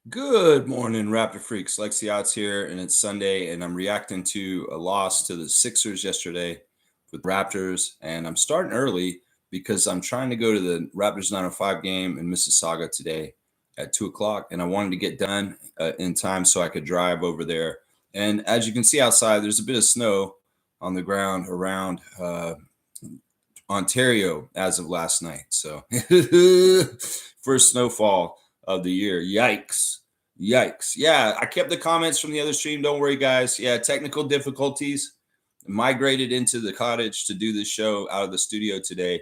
Good morning, Raptor Freaks. Lexi Odds here, and it's Sunday, and I'm reacting to a loss to the Sixers yesterday with Raptors. And I'm starting early because I'm trying to go to the Raptors 905 game in Mississauga today at 2 o'clock. And I wanted to get done in time so I could drive over there. And as you can see outside, there's a bit of snow on the ground around Ontario as of last night. So, first snowfall of the year. Yikes. Yikes. Yeah, I kept the comments from the other stream. Don't worry, guys. Yeah, technical difficulties. Migrated into the cottage to do this show out of the studio today.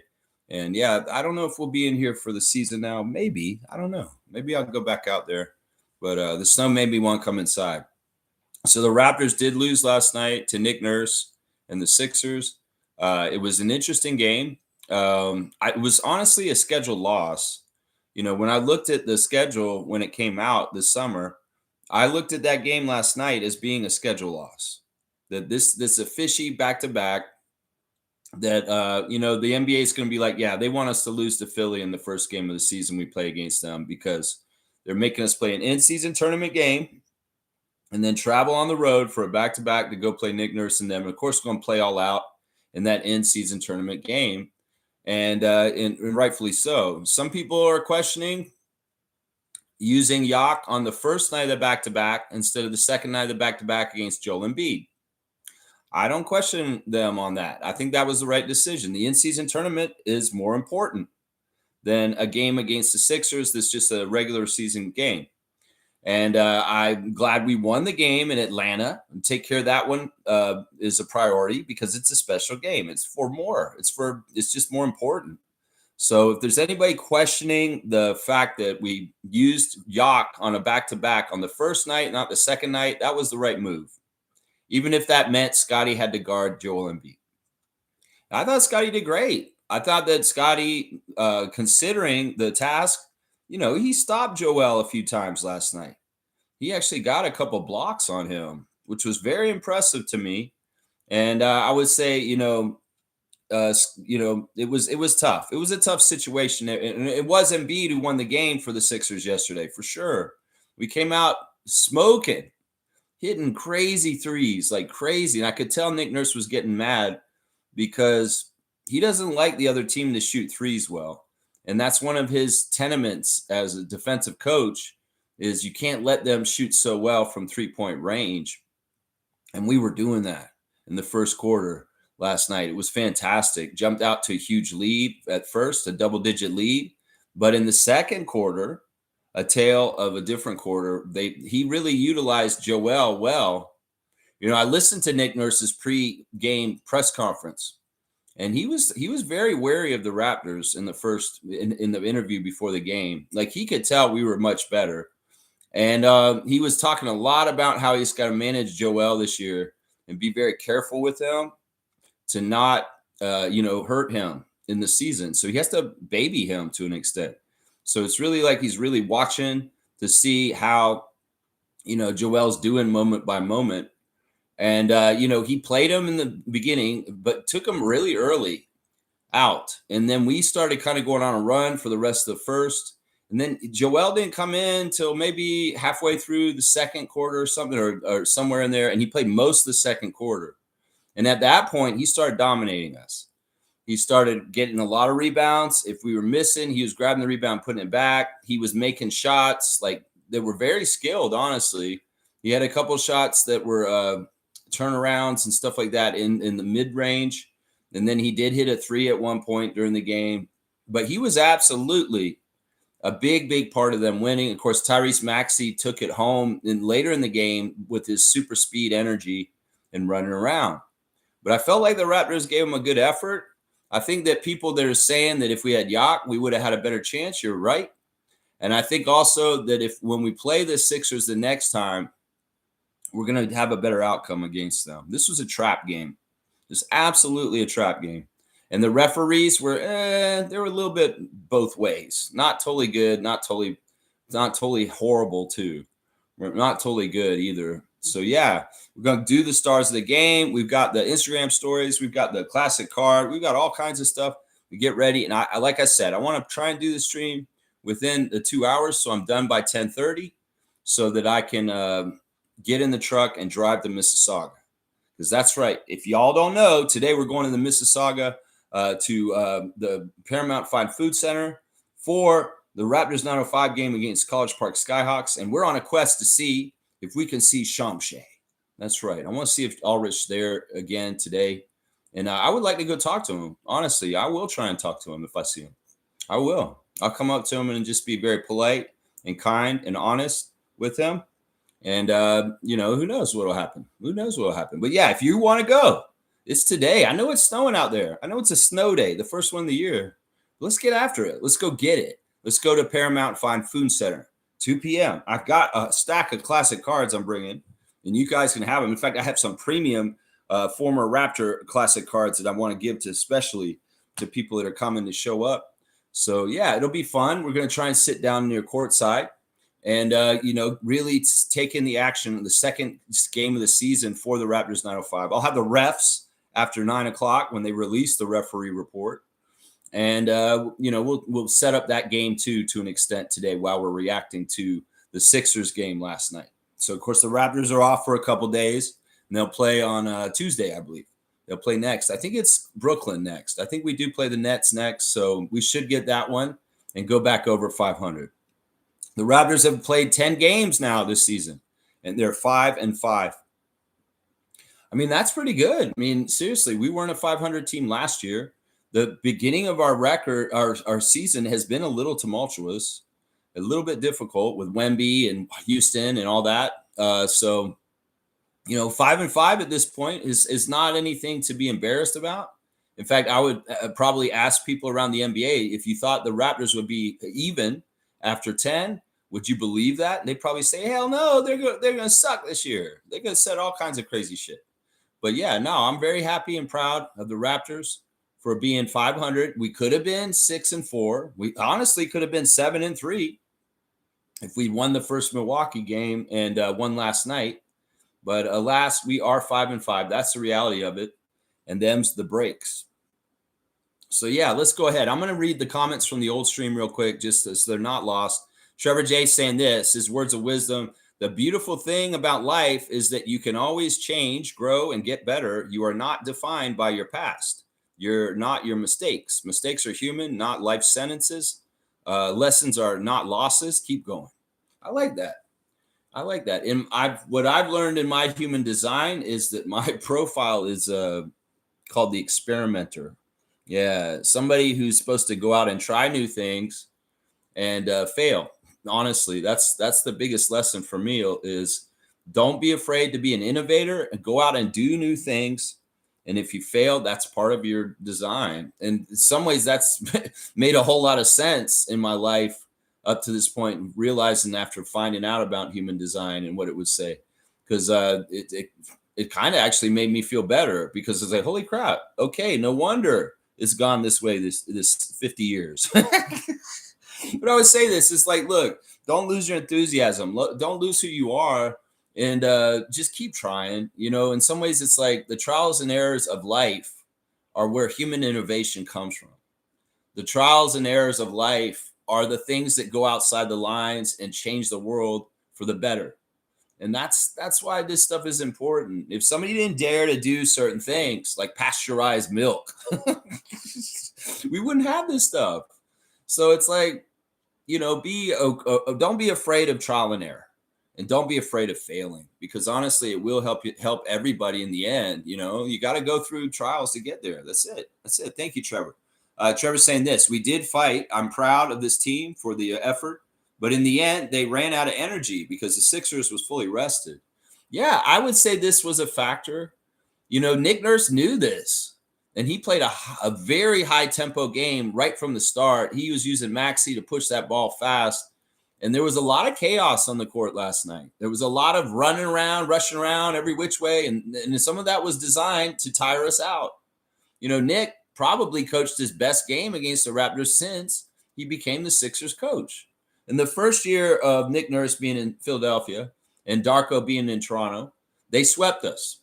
And yeah, I don't know if we'll be in here for the season now. Maybe. I don't know. Maybe I'll go back out there. But the snow made me want to come inside. So the Raptors did lose last night to Nick Nurse and the Sixers. It was an interesting game. It was honestly a scheduled loss. You know, when I looked at the schedule when it came out this summer, I looked at that game last night as being a schedule loss. That this a fishy back to back. That the NBA is going to be like, yeah, they want us to lose to Philly in the first game of the season we play against them because they're making us play an in-season tournament game and then travel on the road for a back-to-back to go play Nick Nurse and them. And of course, we're going to play all out in that in-season tournament game, and rightfully so. Some people are questioning using Yak on the first night of the back-to-back instead of the second night of the back-to-back against Joel Embiid. I don't question them on that. I think that was the right decision. The in-season tournament is more important than a game against the Sixers that's just a regular season game. And I'm glad we won the game in Atlanta. And take care of that one is a priority because it's a special game. It's for more. It's just more important. So if there's anybody questioning the fact that we used Yak on a back-to-back on the first night, not the second night, that was the right move. Even if that meant Scotty had to guard Joel Embiid. I thought Scotty did great. I thought that Scotty, considering the task, he stopped Joel a few times last night. He actually got a couple blocks on him, which was very impressive to me. And I would say, it was tough. It was a tough situation, and it was Embiid who won the game for the Sixers yesterday, for sure. We came out smoking, hitting crazy threes, like crazy, and I could tell Nick Nurse was getting mad because he doesn't like the other team to shoot threes well. And that's one of his tenements as a defensive coach is you can't let them shoot so well from three-point range. And we were doing that in the first quarter last night. It was fantastic. Jumped out to a huge lead at first, a double-digit lead. But in the second quarter, a tale of a different quarter, he really utilized Joel well. I listened to Nick Nurse's pre-game press conference. And he was very wary of the Raptors in the interview before the game. Like he could tell we were much better. And he was talking a lot about how he's got to manage Joel this year and be very careful with him to not hurt him in the season. So he has to baby him to an extent. So it's really like he's really watching to see how Joel's doing moment by moment. And, he played him in the beginning, but took him really early out. And then we started kind of going on a run for the rest of the first. And then Joel didn't come in until maybe halfway through the second quarter or something, or somewhere in there. And he played most of the second quarter. And at that point, he started dominating us. He started getting a lot of rebounds. If we were missing, he was grabbing the rebound, putting it back. He was making shots like that were very skilled, honestly. He had a couple shots that were turnarounds and stuff like that in the mid-range. And then he did hit a three at one point during the game. But he was absolutely a big, big part of them winning. Of course, Tyrese Maxey took it home later in the game with his super speed energy and running around. But I felt like the Raptors gave him a good effort. I think that people that are saying that if we had Yak, we would have had a better chance. You're right. And I think also that when we play the Sixers the next time, we're going to have a better outcome against them. This was a trap game. This is absolutely a trap game. And the referees were, they were a little bit both ways. Not totally good, not totally horrible too. We're not totally good either. So yeah, we're going to do the stars of the game. We've got the Instagram stories. We've got the classic card. We've got all kinds of stuff. We get ready. And I like I said, I want to try and do the stream within the 2 hours. So I'm done by 10:30. so that I can get in the truck and drive to Mississauga. Because that's right. If y'all don't know, today we're going to the Mississauga to the Paramount Fine Food Center for the Raptors 905 game against College Park Skyhawks. And we're on a quest to see if we can see Shamshay. That's right. I want to see if Ulrich's there again today. And I would like to go talk to him. Honestly, I will try and talk to him if I see him. I will. I'll come up to him and just be very polite and kind and honest with him. And, who knows what will happen? Who knows what will happen? But, yeah, if you want to go, it's today. I know it's snowing out there. I know it's a snow day, the first one of the year. Let's get after it. Let's go get it. Let's go to Paramount Fine Food Center, 2 p.m. I've got a stack of classic cards I'm bringing, and you guys can have them. In fact, I have some premium former Raptor classic cards that I want to give to especially to people that are coming to show up. So, yeah, it'll be fun. We're going to try and sit down near courtside and, really take in the action of the second game of the season for the Raptors 905. I'll have the refs after 9 o'clock when they release the referee report. And, we'll set up that game, too, to an extent today while we're reacting to the Sixers game last night. So, of course, the Raptors are off for a couple days, and they'll play on Tuesday, I believe. They'll play next. I think it's Brooklyn next. I think we do play the Nets next, so we should get that one and go back over 500. The Raptors have played 10 games now this season, and they're 5-5. I mean, that's pretty good. I mean, seriously, we weren't a 500 team last year. The beginning of our record, our season has been a little tumultuous, a little bit difficult with Wemby and Houston and all that. 5-5 at this point is not anything to be embarrassed about. In fact, I would probably ask people around the NBA if you thought the Raptors would be even after 10. Would you believe that? And they'd probably say, hell no, they're going to suck this year. They're going to set all kinds of crazy shit. But yeah, no, I'm very happy and proud of the Raptors for being 500. We could have been 6-4. We honestly could have been 7-3 if we won the first Milwaukee game and won last night. But alas, we are 5-5. That's the reality of it. And them's the breaks. So yeah, let's go ahead. I'm going to read the comments from the old stream real quick, just so they're not lost. Trevor J saying this, his words of wisdom. The beautiful thing about life is that you can always change, grow, and get better. You are not defined by your past. You're not your mistakes. Mistakes are human, not life sentences. Lessons are not losses. Keep going. I like that. And what I've learned in my human design is that my profile is called the experimenter. Yeah, somebody who's supposed to go out and try new things and fail. Honestly, that's the biggest lesson for me is don't be afraid to be an innovator and go out and do new things. And if you fail, that's part of your design. And in some ways, that's made a whole lot of sense in my life up to this point, realizing after finding out about human design and what it would say, because it kind of actually made me feel better because it's like, holy crap, okay, no wonder it's gone this way this 50 years. But I would say this, it's like, look, don't lose your enthusiasm. Don't lose who you are and just keep trying. In some ways, it's like the trials and errors of life are where human innovation comes from. The trials and errors of life are the things that go outside the lines and change the world for the better. And that's why this stuff is important. If somebody didn't dare to do certain things like pasteurized milk, we wouldn't have this stuff. So it's like, don't be afraid of trial and error, and don't be afraid of failing, because honestly, it will help everybody in the end. You got to go through trials to get there. That's it. Thank you, Trevor. Trevor's saying this, we did fight. I'm proud of this team for the effort, but in the end, they ran out of energy because the Sixers was fully rested. Yeah, I would say this was a factor. Nick Nurse knew this. And he played a very high-tempo game right from the start. He was using Maxey to push that ball fast. And there was a lot of chaos on the court last night. There was a lot of running around, rushing around every which way. And some of that was designed to tire us out. Nick probably coached his best game against the Raptors since he became the Sixers coach. In the first year of Nick Nurse being in Philadelphia and Darko being in Toronto, they swept us.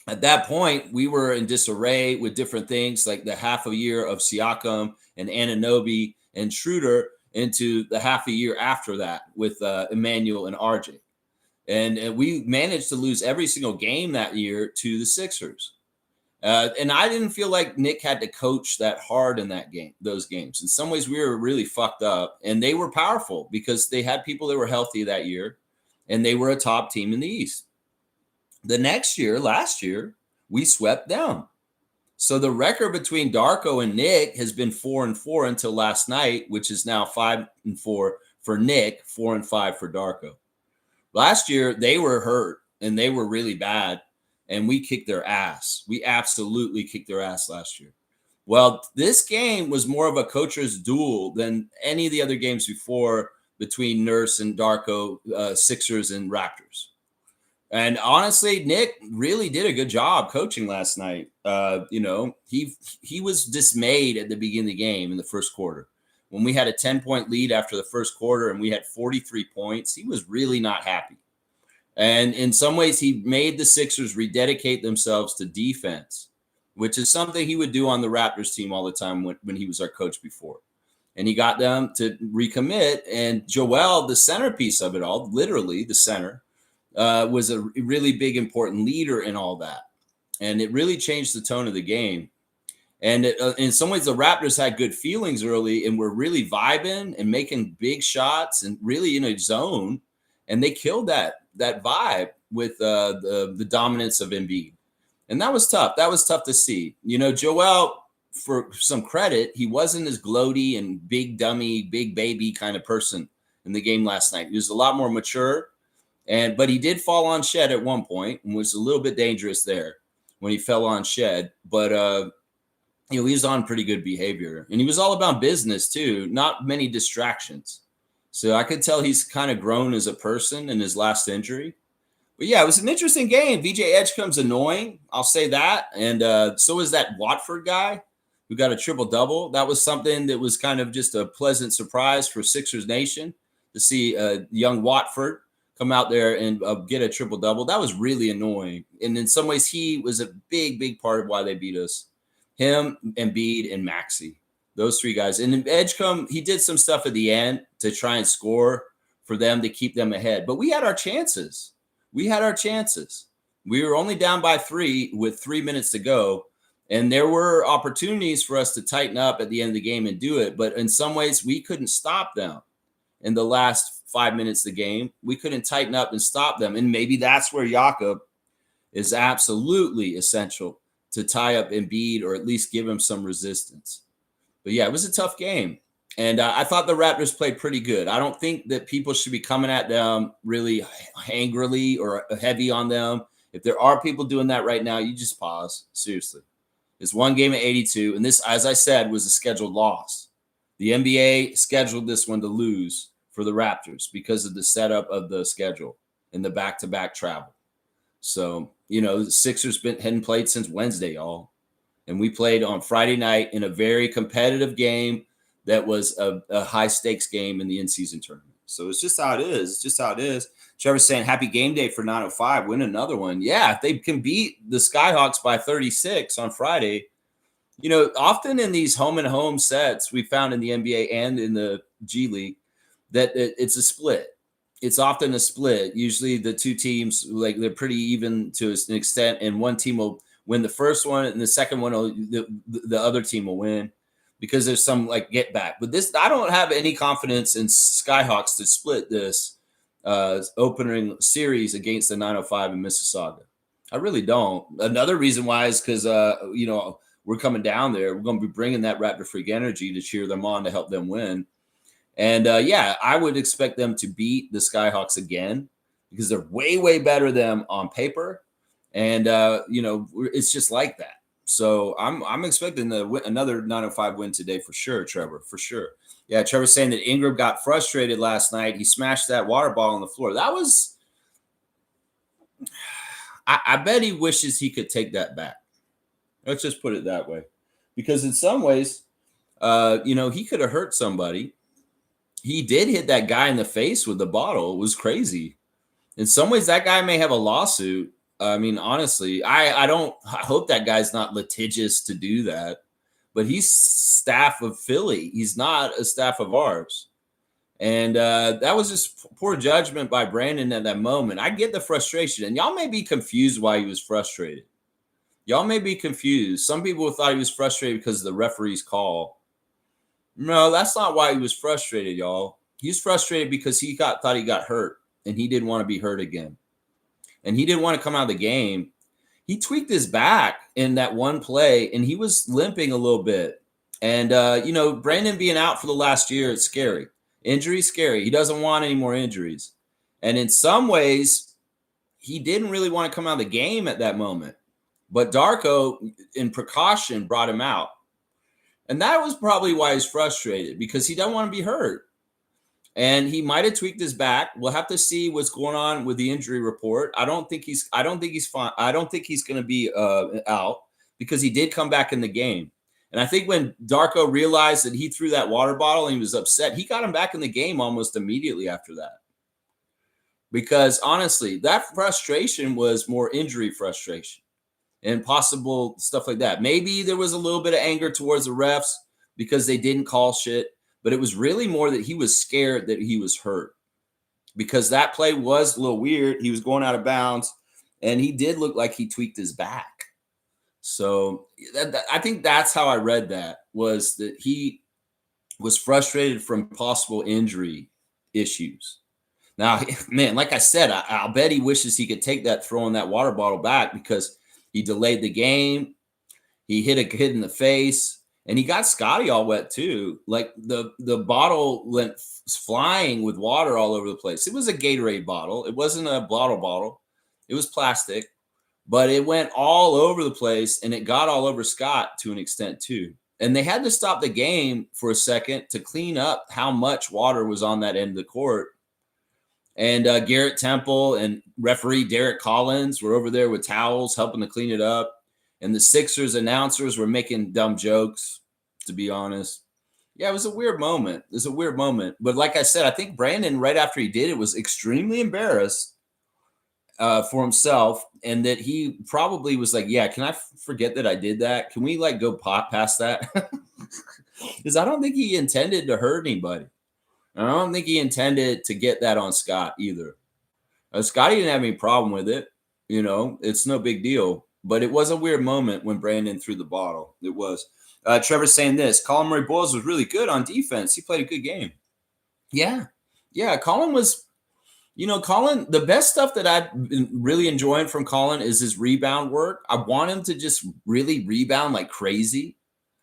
At that point, we were in disarray with different things like the half a year of Siakam and Anunoby and Schroeder. into the half a year after that with Emmanuel and RJ. And we managed to lose every single game that year to the Sixers. And I didn't feel like Nick had to coach that hard in those games. In some ways, we were really fucked up, and they were powerful because they had people that were healthy that year, and they were a top team in the East. The next year, last year, we swept them. So the record between Darko and Nick has been 4-4 until last night, which is now 5-4 for Nick, 4-5 for Darko. Last year, they were hurt and they were really bad, and we kicked their ass. We absolutely kicked their ass last year. Well, this game was more of a coach's duel than any of the other games before between Nurse and Darko, Sixers and Raptors. And honestly, Nick really did a good job coaching last night. He was dismayed at the beginning of the game in the first quarter. When we had a 10-point lead after the first quarter and we had 43 points, he was really not happy. And in some ways, he made the Sixers rededicate themselves to defense, which is something he would do on the Raptors team all the time when he was our coach before. And he got them to recommit. And Joel, the centerpiece of it all, literally the center, was a really big, important leader in all that. And it really changed the tone of the game. And in some ways, the Raptors had good feelings early and were really vibing and making big shots and really in a zone. And they killed that vibe with the dominance of Embiid. And that was tough. That was tough to see. Joel, for some credit, he wasn't as gloaty and big dummy, big baby kind of person in the game last night. He was a lot more mature. But he did fall on Shed at one point and was a little bit dangerous there when he fell on Shed. But he was on pretty good behavior, and he was all about business too. Not many distractions. So I could tell he's kind of grown as a person in his last injury. But yeah, it was an interesting game. VJ Edgecombe's annoying. I'll say that. And so is that Watford guy who got a triple-double. That was something that was kind of just a pleasant surprise for Sixers Nation to see young Watford come out there and get a triple-double. That was really annoying. And in some ways, he was a big, big part of why they beat us. Him, Embiid, and Maxey. Those three guys. And Edgecombe, he did some stuff at the end to try and score for them to keep them ahead. But we had our chances. We were only down by 3 with 3 minutes to go. And there were opportunities for us to tighten up at the end of the game and do it. But in some ways, we couldn't stop them in the last 5 minutes of the game. We couldn't tighten up and stop them. And maybe that's where Jakob is absolutely essential to tie up Embiid or at least give him some resistance. But yeah, it was a tough game. And I thought the Raptors played pretty good. I don't think that people should be coming at them really angrily or heavy on them. If there are people doing that right now, you just pause. Seriously. It's one game of 82. And this, as I said, was a scheduled loss. The NBA scheduled this one to lose for the Raptors because of the setup of the schedule and the back-to-back travel. So, the Sixers hadn't played since Wednesday, y'all. And we played on Friday night in a very competitive game that was a high-stakes game in the in-season tournament. So it's just how it is. Trevor's saying, happy game day for 905. Win another one. Yeah, if they can beat the Skyhawks by 36 on Friday, often in these home-and-home sets we found in the NBA and in the G League that it's a split. It's often a split. Usually the two teams, they're pretty even to an extent, and one team will win the first one, and the second one, the other team will win because there's some get back. But this, I don't have any confidence in Skyhawks to split this opening series against the 905 in Mississauga. I really don't. Another reason why is because, we're coming down there. We're going to be bringing that Raptor Freak energy to cheer them on to help them win. And I would expect them to beat the Skyhawks again because they're way, way better than them on paper. And, it's just like that. So I'm expecting another 905 win today for sure, Trevor, for sure. Yeah, Trevor's saying that Ingram got frustrated last night. He smashed that water bottle on the floor. That was – I bet he wishes he could take that back. Let's just put it that way. Because in some ways, he could have hurt somebody. He did hit that guy in the face with the bottle. It was crazy. In some ways, that guy may have a lawsuit. I mean, honestly, I hope that guy's not litigious to do that. But he's staff of Philly. He's not a staff of ours. And that was just poor judgment by Brandon at that moment. I get the frustration, and y'all may be confused why he was frustrated. Y'all may be confused. Some people thought he was frustrated because of the referee's call. No, that's not why he was frustrated, y'all. He was frustrated because thought he got hurt, and he didn't want to be hurt again, and he didn't want to come out of the game. He tweaked his back in that one play, and he was limping a little bit. And Brandon being out for the last year, it's scary. Injury's scary. He doesn't want any more injuries. And in some ways, he didn't really want to come out of the game at that moment. But Darko, in precaution, brought him out. And that was probably why he's frustrated, because he doesn't want to be hurt. And he might have tweaked his back. We'll have to see what's going on with the injury report. I don't think he's fine. I don't think he's going to be out, because he did come back in the game. And I think when Darko realized that he threw that water bottle and he was upset, he got him back in the game almost immediately after that. Because honestly, that frustration was more injury frustration and possible stuff like that. Maybe there was a little bit of anger towards the refs because they didn't call shit, but it was really more that he was scared that he was hurt, because that play was a little weird. He was going out of bounds, and he did look like he tweaked his back. So I think that's how I read that, was that he was frustrated from possible injury issues. Now, man, like I said, I'll bet he wishes he could take that throwing that water bottle back, because he delayed the game. He hit a kid in the face, and he got Scotty all wet too. Like the bottle went flying with water all over the place. It was a Gatorade bottle. It wasn't a bottle. It was plastic. But it went all over the place, and it got all over Scott to an extent too. And they had to stop the game for a second to clean up how much water was on that end of the court. And Garrett Temple and referee Derek Collins were over there with towels helping to clean it up. And the Sixers announcers were making dumb jokes, to be honest. Yeah, it was a weird moment. But like I said, I think Brandon, right after he did it, was extremely embarrassed for himself, and that he probably was like, yeah, can I forget that I did that? Can we go past that? Because I don't think he intended to hurt anybody. I don't think he intended to get that on Scott either. Scotty didn't have any problem with it. It's no big deal. But it was a weird moment when Brandon threw the bottle. It was. Trevor's saying this. Colin Murray Boyles was really good on defense. He played a good game. Yeah. Colin was... Colin, the best stuff that I've been really enjoying from Colin is his rebound work. I want him to just really rebound like crazy.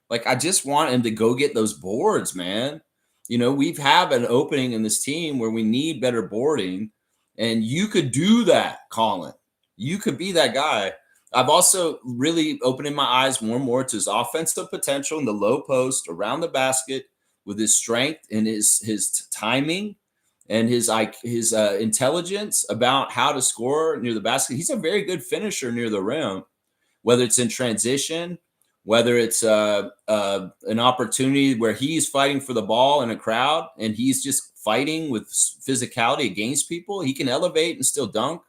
I just want him to go get those boards, man. We've have an opening in this team where we need better boarding, and you could do that, Colin. You could be that guy. I've also really opening my eyes more and more to his offensive potential in the low post around the basket, with his strength and his timing and his intelligence about how to score near the basket. He's a very good finisher near the rim, whether it's in transition, whether it's an opportunity where he's fighting for the ball in a crowd and he's just fighting with physicality against people. He can elevate and still dunk.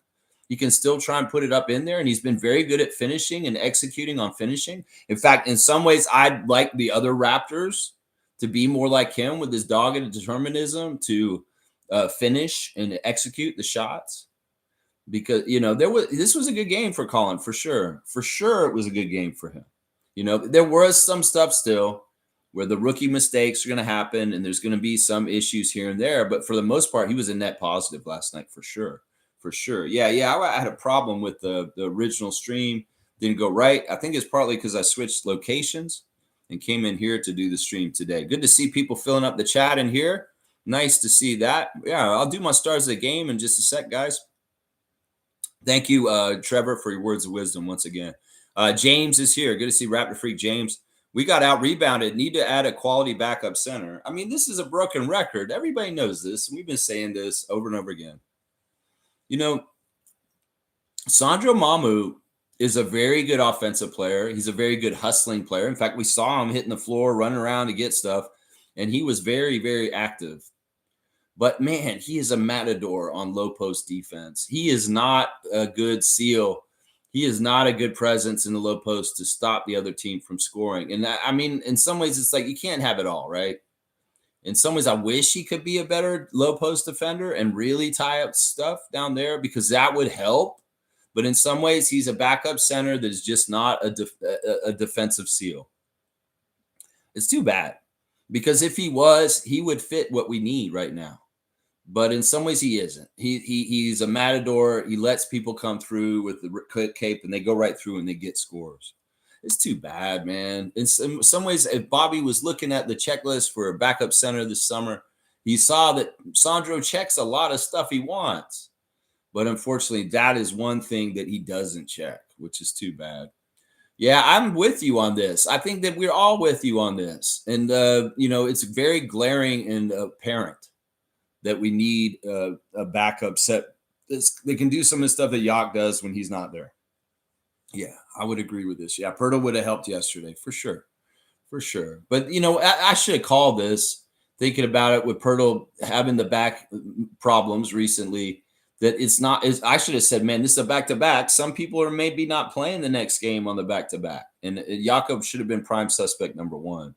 He can still try and put it up in there, and he's been very good at finishing and executing on finishing. In fact, in some ways, I'd like the other Raptors to be more like him, with his dogged determinism to finish and execute the shots, because this was a good game for Colin, for sure. It was a good game for him. There was some stuff still where the rookie mistakes are going to happen, and there's going to be some issues here and there, but for the most part, he was a net positive last night, for sure. Yeah, I had a problem with the original stream. Didn't go right. I think it's partly because I switched locations and came in here to do the stream today. Good to see people filling up the chat in here. Nice to see that. Yeah, I'll do my stars of the game in just a sec, guys. Thank you, Trevor, for your words of wisdom once again. James is here. Good to see Raptor Freak James. We got out-rebounded. Need to add a quality backup center. I mean, this is a broken record. Everybody knows this. We've been saying this over and over again. Sandro Mamu is a very good offensive player. He's a very good hustling player. In fact, we saw him hitting the floor, running around to get stuff, and he was very, very active. But, man, he is a matador on low post defense. He is not a good seal. He is not a good presence in the low post to stop the other team from scoring. And, I mean, in some ways, it's like you can't have it all, right? In some ways, I wish he could be a better low post defender and really tie up stuff down there because that would help. But in some ways, he's a backup center that is just not a defensive seal. It's too bad because if he was, he would fit what we need right now. But in some ways, he isn't. He's a matador. He lets people come through with the cape, and they go right through and they get scores. It's too bad, man. In some ways, if Bobby was looking at the checklist for a backup center this summer, he saw that Sandro checks a lot of stuff he wants. But unfortunately, that is one thing that he doesn't check, which is too bad. Yeah, I'm with you on this. I think that we're all with you on this. And, it's very glaring and apparent that we need a backup set that can do some of the stuff that Yak does when he's not there. Yeah, I would agree with this. Yeah, Pirtle would have helped yesterday for sure. For sure. But, I should have called this thinking about it with Pirtle having the back problems recently. That it's not, I should have said, man, this is a back-to-back. Some people are maybe not playing the next game on the back-to-back. And Jakob should have been prime suspect number one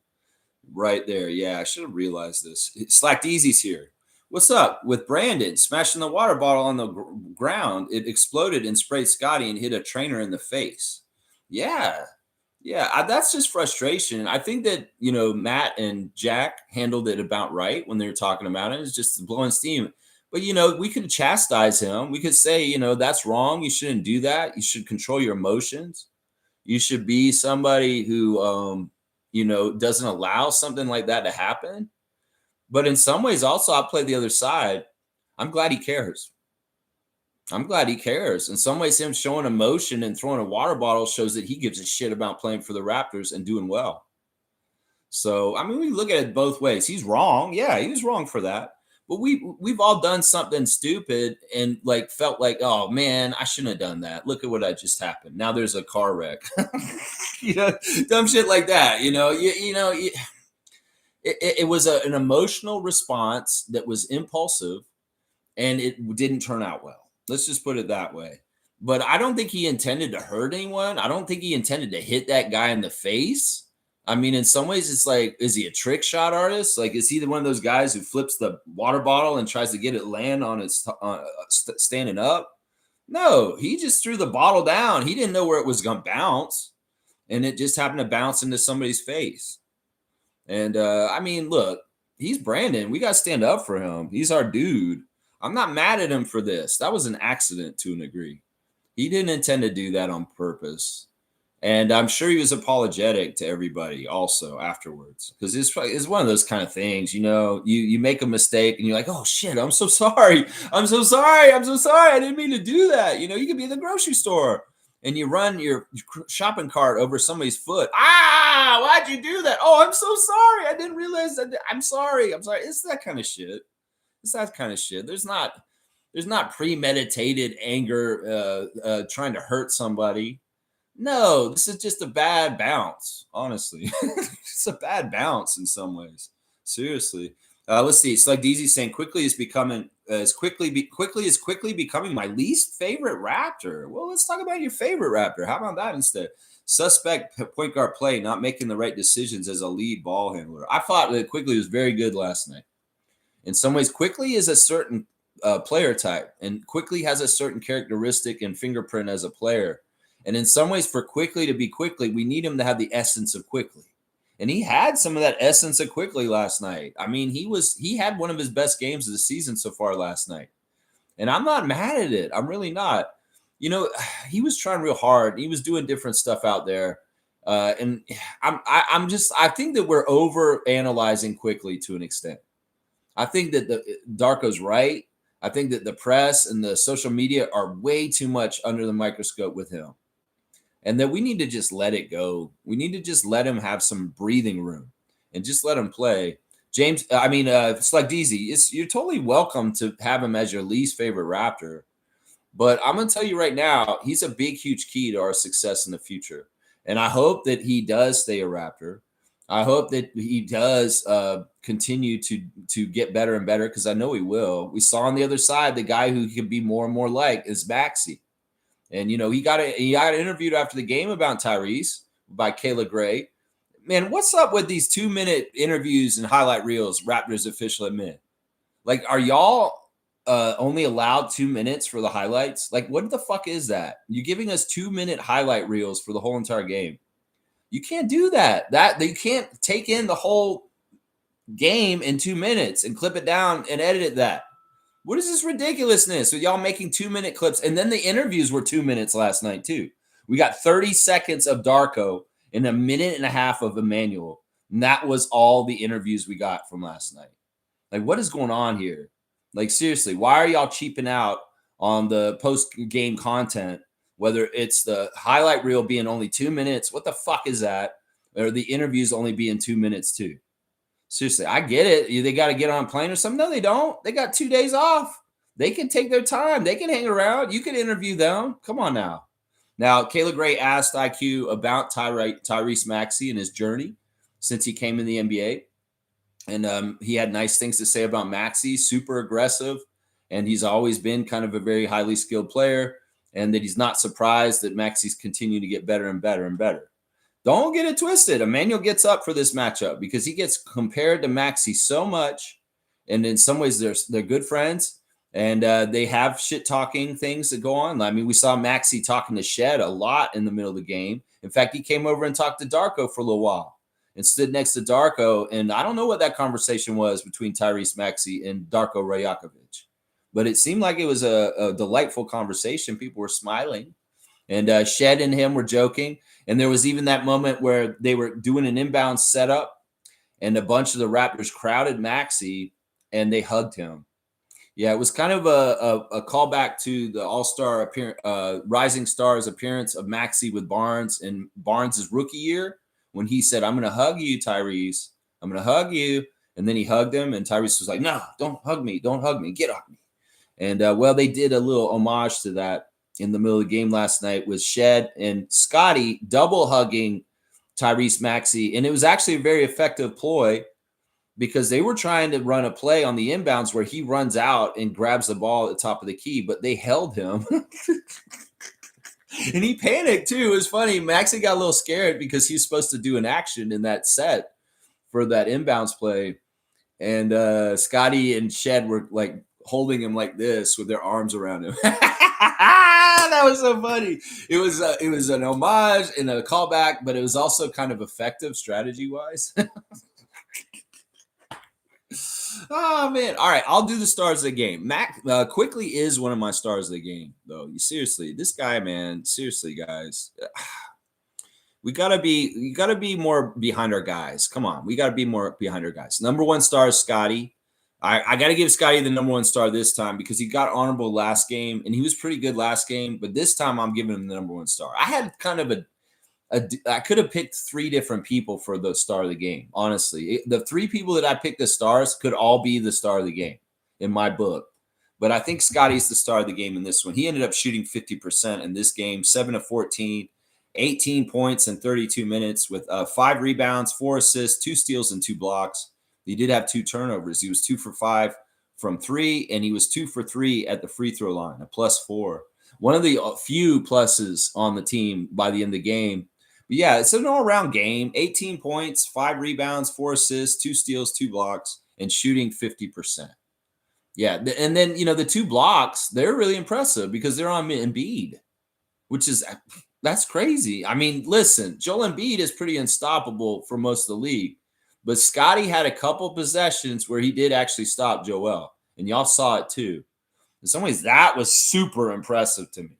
right there. Yeah, I should have realized this. Slacked Easy's here. What's up with Brandon smashing the water bottle on the ground? It exploded and sprayed Scotty and hit a trainer in the face. Yeah. That's just frustration. I think that, Matt and Jack handled it about right when they were talking about it. It's just blowing steam. But, we could chastise him. We could say, that's wrong. You shouldn't do that. You should control your emotions. You should be somebody who, doesn't allow something like that to happen. But in some ways, also, I play the other side. I'm glad he cares. In some ways, him showing emotion and throwing a water bottle shows that he gives a shit about playing for the Raptors and doing well. So, we look at it both ways. He's wrong. Yeah, he was wrong for that. But we've all done something stupid and felt like, oh man, I shouldn't have done that. Look at what just happened. Now there's a car wreck. Dumb shit like that. It was an emotional response that was impulsive, and it didn't turn out well. Let's just put it that way. But I don't think he intended to hurt anyone. I don't think he intended to hit that guy in the face. In some ways, it's like, is he a trick shot artist? Is he one of those guys who flips the water bottle and tries to get it land on its standing up? No, he just threw the bottle down. He didn't know where it was going to bounce, and it just happened to bounce into somebody's face. And, look, he's Brandon. We got to stand up for him. He's our dude. I'm not mad at him for this. That was an accident to a degree. He didn't intend to do that on purpose. And I'm sure he was apologetic to everybody also afterwards, because it's one of those kind of things, you make a mistake and you're like, oh shit, I'm so sorry. I didn't mean to do that. You could be in the grocery store and you run your shopping cart over somebody's foot. Why'd you do that? Oh, I'm so sorry. I didn't realize that. I'm sorry. It's that kind of shit. There's not premeditated anger trying to hurt somebody. No, this is just a bad bounce, honestly. It's a bad bounce in some ways. Seriously. Let's see. It's like DZ saying quickly is becoming my least favorite Raptor. Well, let's talk about your favorite Raptor. How about that instead? Suspect point guard play, not making the right decisions as a lead ball handler. I thought that Quickly was very good last night. In some ways, Quickly is a certain player type, and Quickly has a certain characteristic and fingerprint as a player. And in some ways, for Quickly to be Quickly, we need him to have the essence of Quickly. And he had some of that essence of Quickly last night. He had one of his best games of the season so far last night. And I'm not mad at it. I'm really not. He was trying real hard. He was doing different stuff out there. And I think that we're over analyzing Quickly to an extent. I think that Darko's right. I think that the press and the social media are way too much under the microscope with him. And that we need to just let it go. We need to just let him have some breathing room and just let him play. James, it's like DZ. You're totally welcome to have him as your least favorite Raptor. But I'm going to tell you right now, he's a big, huge key to our success in the future. And I hope that he does stay a Raptor. I hope that he does continue to get better and better, because I know he will. We saw on the other side the guy who could be more and more like is Maxey. And, he got interviewed after the game about Tyrese by Kayla Gray. man, what's up with these 2-minute interviews and highlight reels? Raptors official admit. Like, are y'all only allowed 2 minutes for the highlights? Like, what the fuck is that? You're giving us 2-minute highlight reels for the whole entire game. You can't do that. You can't take in the whole game in 2 minutes and clip it down and edit it that. What is this ridiculousness with y'all making 2-minute clips? And then the interviews were 2 minutes last night, too. We got 30 seconds of Darko and a minute and a half of Emmanuel. And that was all the interviews we got from last night. Like, what is going on here? Like, seriously, why are y'all cheaping out on the post-game content, whether it's the highlight reel being only 2 minutes? What the fuck is that? Or the interviews only being 2 minutes, too? Seriously, I get it. They got to get on a plane or something. No, they don't. They got 2 days off. They can take their time. They can hang around. You can interview them. Come on now. Now, Kayla Gray asked IQ about Tyrese Maxey and his journey since he came in the NBA. And he had nice things to say about Maxey, super aggressive. And he's always been kind of a very highly skilled player. And that he's not surprised that Maxey's continuing to get better and better and better. Don't get it twisted. Emmanuel gets up for this matchup because he gets compared to Maxey so much. And in some ways, they're good friends. And they have shit-talking things that go on. I mean, we saw Maxey talking to Shed a lot in the middle of the game. In fact, he came over and talked to Darko for a little while and stood next to Darko. And I don't know what that conversation was between Tyrese Maxey and Darko Rajakovic. But it seemed like it was a delightful conversation. People were smiling. And Shed and him were joking. And there was even that moment where they were doing an inbound setup. And a bunch of the Raptors crowded Maxey and they hugged him. Yeah, it was kind of a callback to the All-Star Rising Stars appearance of Maxey with Barnes in Barnes' rookie year when he said, "I'm going to hug you, Tyrese. I'm going to hug you." And then he hugged him, and Tyrese was like, "No, don't hug me. Don't hug me. Get off me." And, well, they did a little homage to that in the middle of the game last night with Shed and Scotty double hugging Tyrese Maxey. And it was actually a very effective ploy, because they were trying to run a play on the inbounds where he runs out and grabs the ball at the top of the key, but they held him. And he panicked too. It was funny. Maxey got a little scared because he's supposed to do an action in that set for that inbounds play. And Scotty and Shed were like holding him like this with their arms around him. That was so funny. It was an homage and a callback, but it was also kind of effective strategy-wise. Oh, man. All right. I'll do the stars of the game. Mac quickly is one of my stars of the game, though. Seriously, this guy, man. Seriously, guys. You gotta be more behind our guys. Come on. We got to be more behind our guys. Number one star is Scotty. I got to give Scotty the number one star this time because he got honorable last game, and he was pretty good last game. But this time I'm giving him the number one star. I had kind of I could have picked 3 different people for the star of the game. Honestly, the 3 people that I picked as stars could all be the star of the game in my book. But I think Scotty's the star of the game in this one. He ended up shooting 50% in this game, 7 of 14, 18 points in 32 minutes with 5 rebounds, 4 assists, 2 steals, and 2 blocks. He did have 2 turnovers. He was 2 for 5 from 3, and he was 2 for 3 at the free throw line, a +4. One of the few pluses on the team by the end of the game. But yeah, it's an all-around game. 18 points, 5 rebounds, 4 assists, 2 steals, 2 blocks, and shooting 50%. Yeah, and then, the 2 blocks, they're really impressive because they're on Embiid, that's crazy. I mean, listen, Joel Embiid is pretty unstoppable for most of the league, but Scotty had a couple possessions where he did actually stop Joel, and y'all saw it too. In some ways, that was super impressive to me.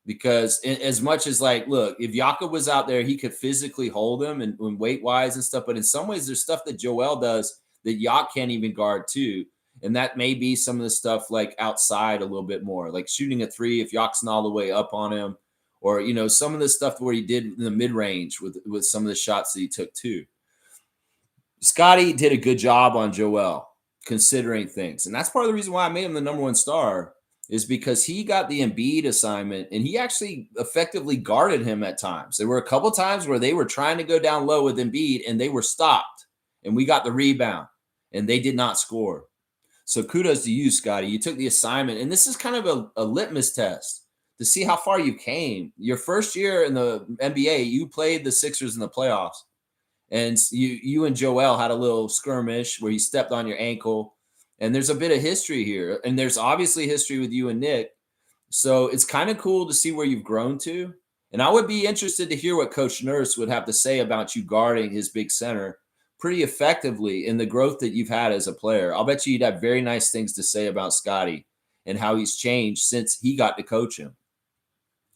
Because as much as look, if Jakob was out there, he could physically hold him and weight-wise and stuff. But in some ways, there's stuff that Joel does that Yak can't even guard too. And that may be some of the stuff outside a little bit more, like shooting a 3 if Yak's not all the way up on him. Or, some of the stuff where he did in the mid-range with some of the shots that he took too. Scotty did a good job on Joel, considering things. And that's part of the reason why I made him the number one star. Is because he got the Embiid assignment and he actually effectively guarded him at times. There were a couple times where they were trying to go down low with Embiid and they were stopped and we got the rebound and they did not score. So kudos to you, Scotty. You took the assignment, and this is kind of a litmus test to see how far you came. Your first year in the NBA, you played the Sixers in the playoffs And you and Joel had a little skirmish where he stepped on your ankle. And there's a bit of history here. And there's obviously history with you and Nick. So it's kind of cool to see where you've grown to. And I would be interested to hear what Coach Nurse would have to say about you guarding his big center pretty effectively in the growth that you've had as a player. I'll bet you'd have very nice things to say about Scotty and how he's changed since he got to coach him.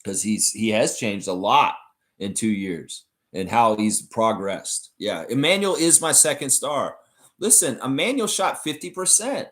Because he has changed a lot in 2 years and how he's progressed. Yeah, Emmanuel is my second star. Listen, Emmanuel shot 50%.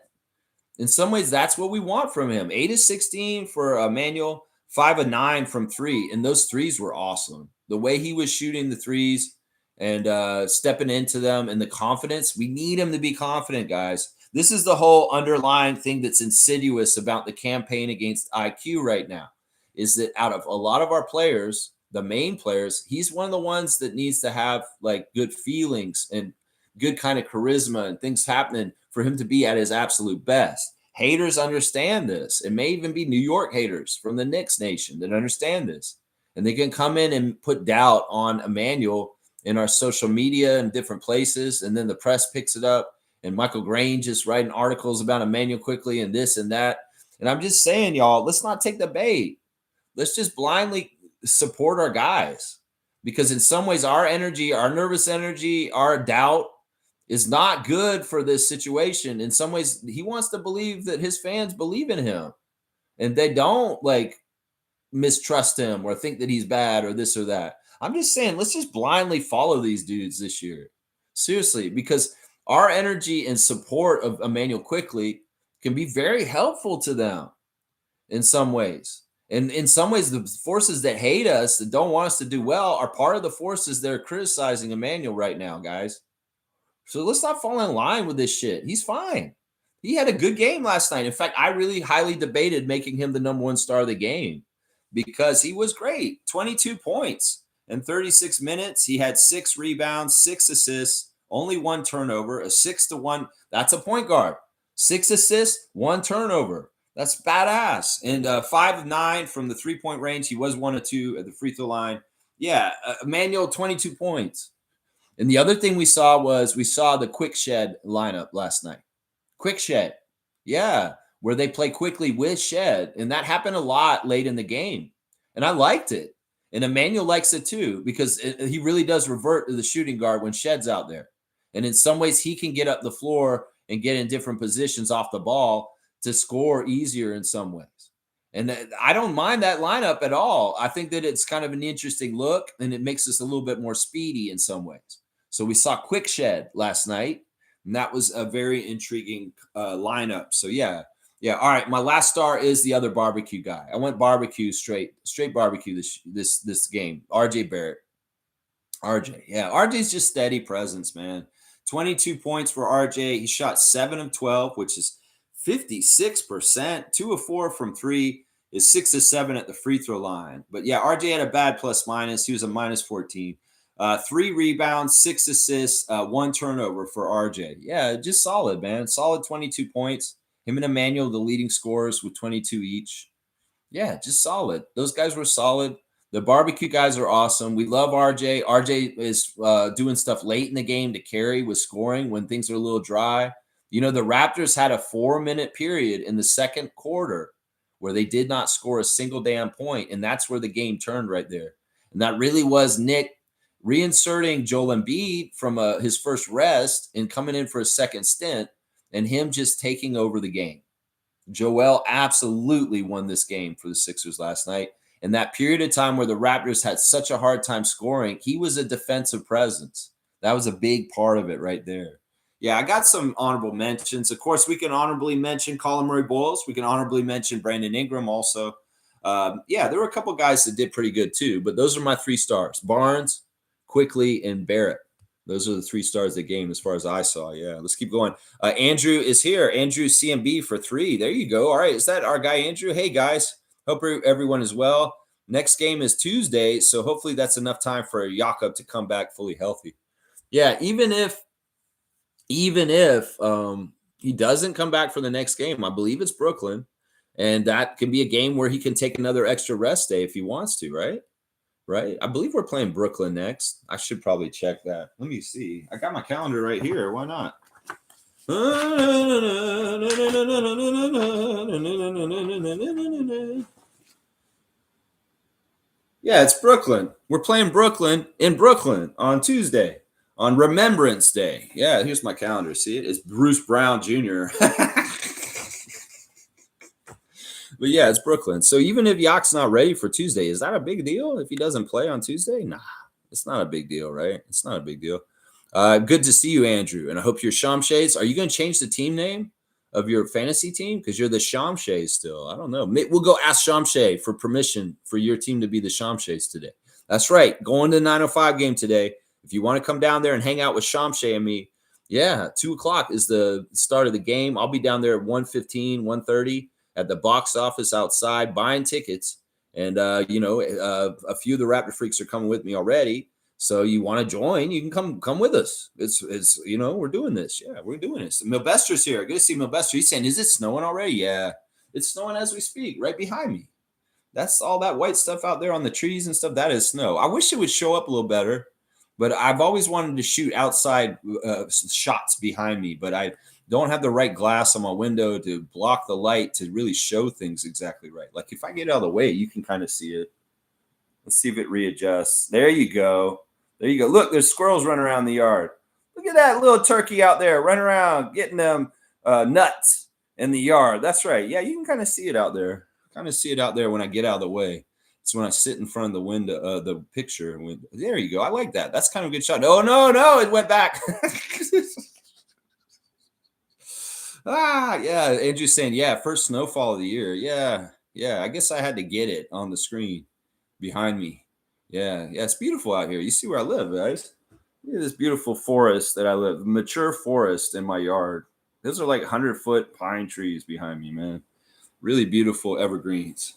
In some ways, that's what we want from him. 8 of 16 for Emmanuel, 5 of 9 from three. And those threes were awesome. The way he was shooting the threes and stepping into them and the confidence, we need him to be confident, guys. This is the whole underlying thing that's insidious about the campaign against IQ right now, is that out of a lot of our players, the main players, he's one of the ones that needs to have like good feelings and good kind of charisma and things happening for him to be at his absolute best. Haters understand this. It may even be New York haters from the Knicks nation that understand this. And they can come in and put doubt on Emmanuel in our social media and different places. And then the press picks it up. And Michael Grange is writing articles about Emmanuel quickly and this and that. And I'm just saying, y'all, let's not take the bait. Let's just blindly support our guys. Because in some ways, our energy, our nervous energy, our doubt is not good for this situation. In some ways, he wants to believe that his fans believe in him. And they don't like mistrust him or think that he's bad or this or that. I'm just saying, let's just blindly follow these dudes this year. Seriously, because our energy and support of Emmanuel quickly can be very helpful to them in some ways. And in some ways, the forces that hate us, that don't want us to do well, are part of the forces that are criticizing Emmanuel right now, guys. So let's not fall in line with this shit. He's fine. He had a good game last night. In fact, I really highly debated making him the number one star of the game because he was great. 22 points in 36 minutes. He had 6 rebounds, 6 assists, only 1 turnover, a 6-1. That's a point guard. 6 assists, 1 turnover. That's badass. And 5 of 9 from the 3-point range. He was 1 of 2 at the free throw line. Yeah, Emmanuel, 22 points. And the other thing we saw the quick shed lineup last night. Quick shed. Yeah, where they play quickly with shed. And that happened a lot late in the game. And I liked it. And Emmanuel likes it too, because he really does revert to the shooting guard when shed's out there. And in some ways, he can get up the floor and get in different positions off the ball to score easier in some ways. And I don't mind that lineup at all. I think that it's kind of an interesting look, and it makes us a little bit more speedy in some ways. So we saw quick shed last night, and that was a very intriguing lineup. So yeah. All right, my last star is the other barbecue guy. I went barbecue straight barbecue this game. RJ Barrett. RJ's just steady presence, man. 22 points for RJ. He shot 7 of 12, which is 56%. 2 of 4 from 3 is 6 of 7 at the free throw line. But yeah, RJ had a bad plus minus. He was a minus 14. 3 rebounds, 6 assists, 1 turnover for RJ. Yeah, just solid, man. Solid 22 points. Him and Emmanuel, the leading scorers with 22 each. Yeah, just solid. Those guys were solid. The barbecue guys are awesome. We love RJ. RJ is doing stuff late in the game to carry with scoring when things are a little dry. You know, the Raptors had a 4-minute period in the second quarter where they did not score a single damn point, and that's where the game turned right there. And that really was Nick reinserting Joel Embiid from his first rest and coming in for a second stint, and him just taking over the game. Joel absolutely won this game for the Sixers last night. And that period of time where the Raptors had such a hard time scoring, he was a defensive presence. That was a big part of it right there. Yeah, I got some honorable mentions. Of course, we can honorably mention Colin Murray-Boyles. We can honorably mention Brandon Ingram also. There were a couple guys that did pretty good too, but those are my 3 stars. Barnes, Quickly, and Barrett. Those are the 3 stars of the game as far as I saw. Yeah, let's keep going. Andrew is here. Andrew CMB for 3. There you go. All right, is that our guy Andrew? Hey, guys. Hope everyone is well. Next game is Tuesday, so hopefully that's enough time for Jakob to come back fully healthy. Yeah, even if he doesn't come back for the next game, I believe it's Brooklyn, and that can be a game where he can take another extra rest day if he wants to, right? right? I believe we're playing Brooklyn next. I should probably check that. Let me see. I got my calendar right here. Why not? Yeah, it's Brooklyn. We're playing Brooklyn in Brooklyn on Tuesday, on Remembrance Day. Yeah, here's my calendar. See it? It's Bruce Brown Jr. But yeah, it's Brooklyn. So even if Yak's not ready for Tuesday, is that a big deal if he doesn't play on Tuesday? Nah, it's not a big deal, right? It's not a big deal. Good to see you, Andrew. And I hope you're Shamshays. Are you going to change the team name of your fantasy team? Because you're the Shamshays still. I don't know. We'll go ask Shamshay for permission for your team to be the Shamshays today. That's right. Going to the 9:05 game today. If you want to come down there and hang out with Shamshay and me, yeah, 2 o'clock is the start of the game. I'll be down there at 1:15, 1:30 at the box office outside buying tickets. And, a few of the Raptor freaks are coming with me already. So you want to join, you can come with us. It's we're doing this. Yeah, we're doing this. Milbester's here. Good to see Milbester. He's saying, is it snowing already? Yeah, it's snowing as we speak, right behind me. That's all that white stuff out there on the trees and stuff. That is snow. I wish it would show up a little better, but I've always wanted to shoot outside shots behind me, but I don't have the right glass on my window to block the light to really show things exactly right. Like if I get out of the way, you can kind of see it. Let's see if it readjusts. There you go. There you go. Look, there's squirrels running around the yard. Look at that little turkey out there running around, getting them nuts in the yard. That's right. Yeah, you can kind of see it out there. Kind of see it out there when I get out of the way. It's when I sit in front of the window, the picture. There you go. I like that. That's kind of a good shot. Oh, no, it went back. Yeah. Andrew's saying, yeah, first snowfall of the year. Yeah. I guess I had to get it on the screen behind me. Yeah, it's beautiful out here. You see where I live, guys. Look at this beautiful forest that I live. Mature forest in my yard. Those are like 100-foot pine trees behind me, man. Really beautiful evergreens.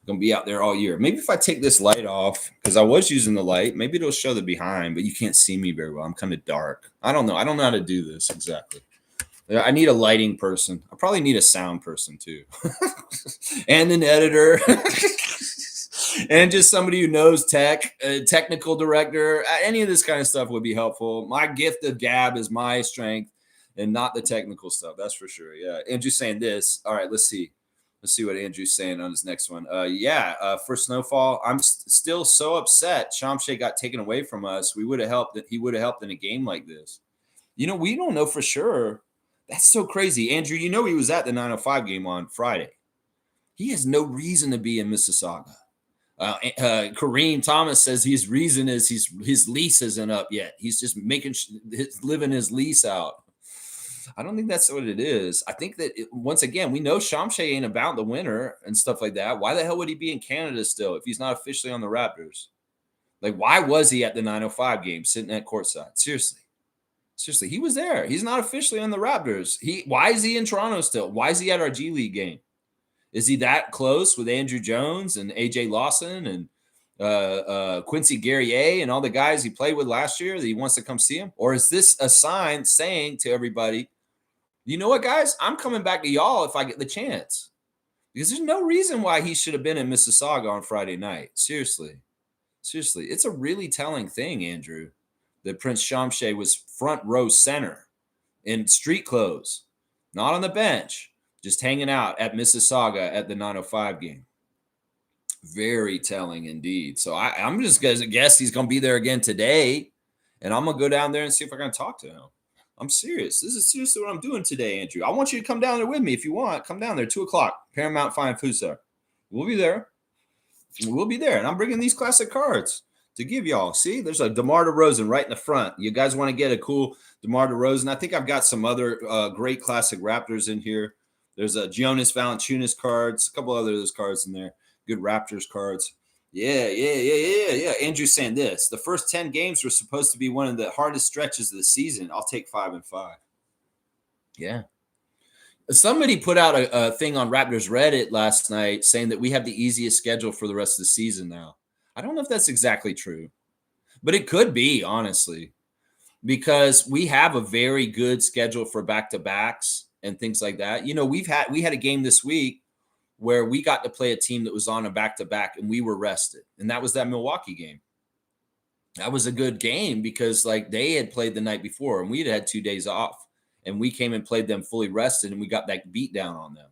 Gonna be out there all year. Maybe if I take this light off, because I was using the light, maybe it'll show the behind, but you can't see me very well. I'm kind of dark. I don't know. I don't know how to do this exactly. I need a lighting person. I probably need a sound person too. And an editor. And just somebody who knows tech, a technical director, any of this kind of stuff would be helpful. My gift of gab is my strength and not the technical stuff. That's for sure. Yeah. Andrew's saying this. All right, let's see. Let's see what Andrew's saying on his next one. For snowfall, I'm still so upset. Shamshay got taken away from us. We would have helped. He would have helped in a game like this. We don't know for sure. That's so crazy. Andrew, he was at the 9:05 game on Friday. He has no reason to be in Mississauga. Kareem Thomas says his reason is his lease isn't up yet. He's just living his lease out. I don't think that's what it is. I think that once again, we know Shamshay ain't about the winner and stuff like that. Why the hell would he be in Canada still if he's not officially on the Raptors? Like, why was he at the 9:05 game sitting at courtside? Seriously, he was there. He's not officially on the Raptors. Why is he in Toronto still? Why is he at our G League game? Is he that close with Andrew Jones and AJ Lawson and Quincy Guerrier and all the guys he played with last year that he wants to come see him? Or is this a sign saying to everybody, you know what, guys? I'm coming back to y'all if I get the chance. Because there's no reason why he should have been in Mississauga on Friday night. Seriously. It's a really telling thing, Andrew, that Prince Shamshay was front row center in street clothes, not on the bench. Just hanging out at Mississauga at the 9:05 game. Very telling indeed. So I'm just going to guess he's going to be there again today. And I'm going to go down there and see if I can talk to him. I'm serious. This is seriously what I'm doing today, Andrew. I want you to come down there with me if you want. Come down there, 2 o'clock, Paramount Fine Food Center. We'll be there. And I'm bringing these classic cards to give y'all. See, there's a DeMar DeRozan right in the front. You guys want to get a cool DeMar DeRozan? I think I've got some other great classic Raptors in here. There's a Jonas Valanciunas cards, a couple other of those cards in there. Good Raptors cards. Yeah. Andrew's saying this. The first 10 games were supposed to be one of the hardest stretches of the season. I'll take 5 and 5. Yeah. Somebody put out a thing on Raptors Reddit last night saying that we have the easiest schedule for the rest of the season now. I don't know if that's exactly true, but it could be, honestly, because we have a very good schedule for back-to-backs and things like that. We had a game this week where we got to play a team that was on a back-to-back and we were rested. And that was that Milwaukee game. That was a good game because like they had played the night before and we'd had 2 days off, and we came and played them fully rested and we got that beat down on them.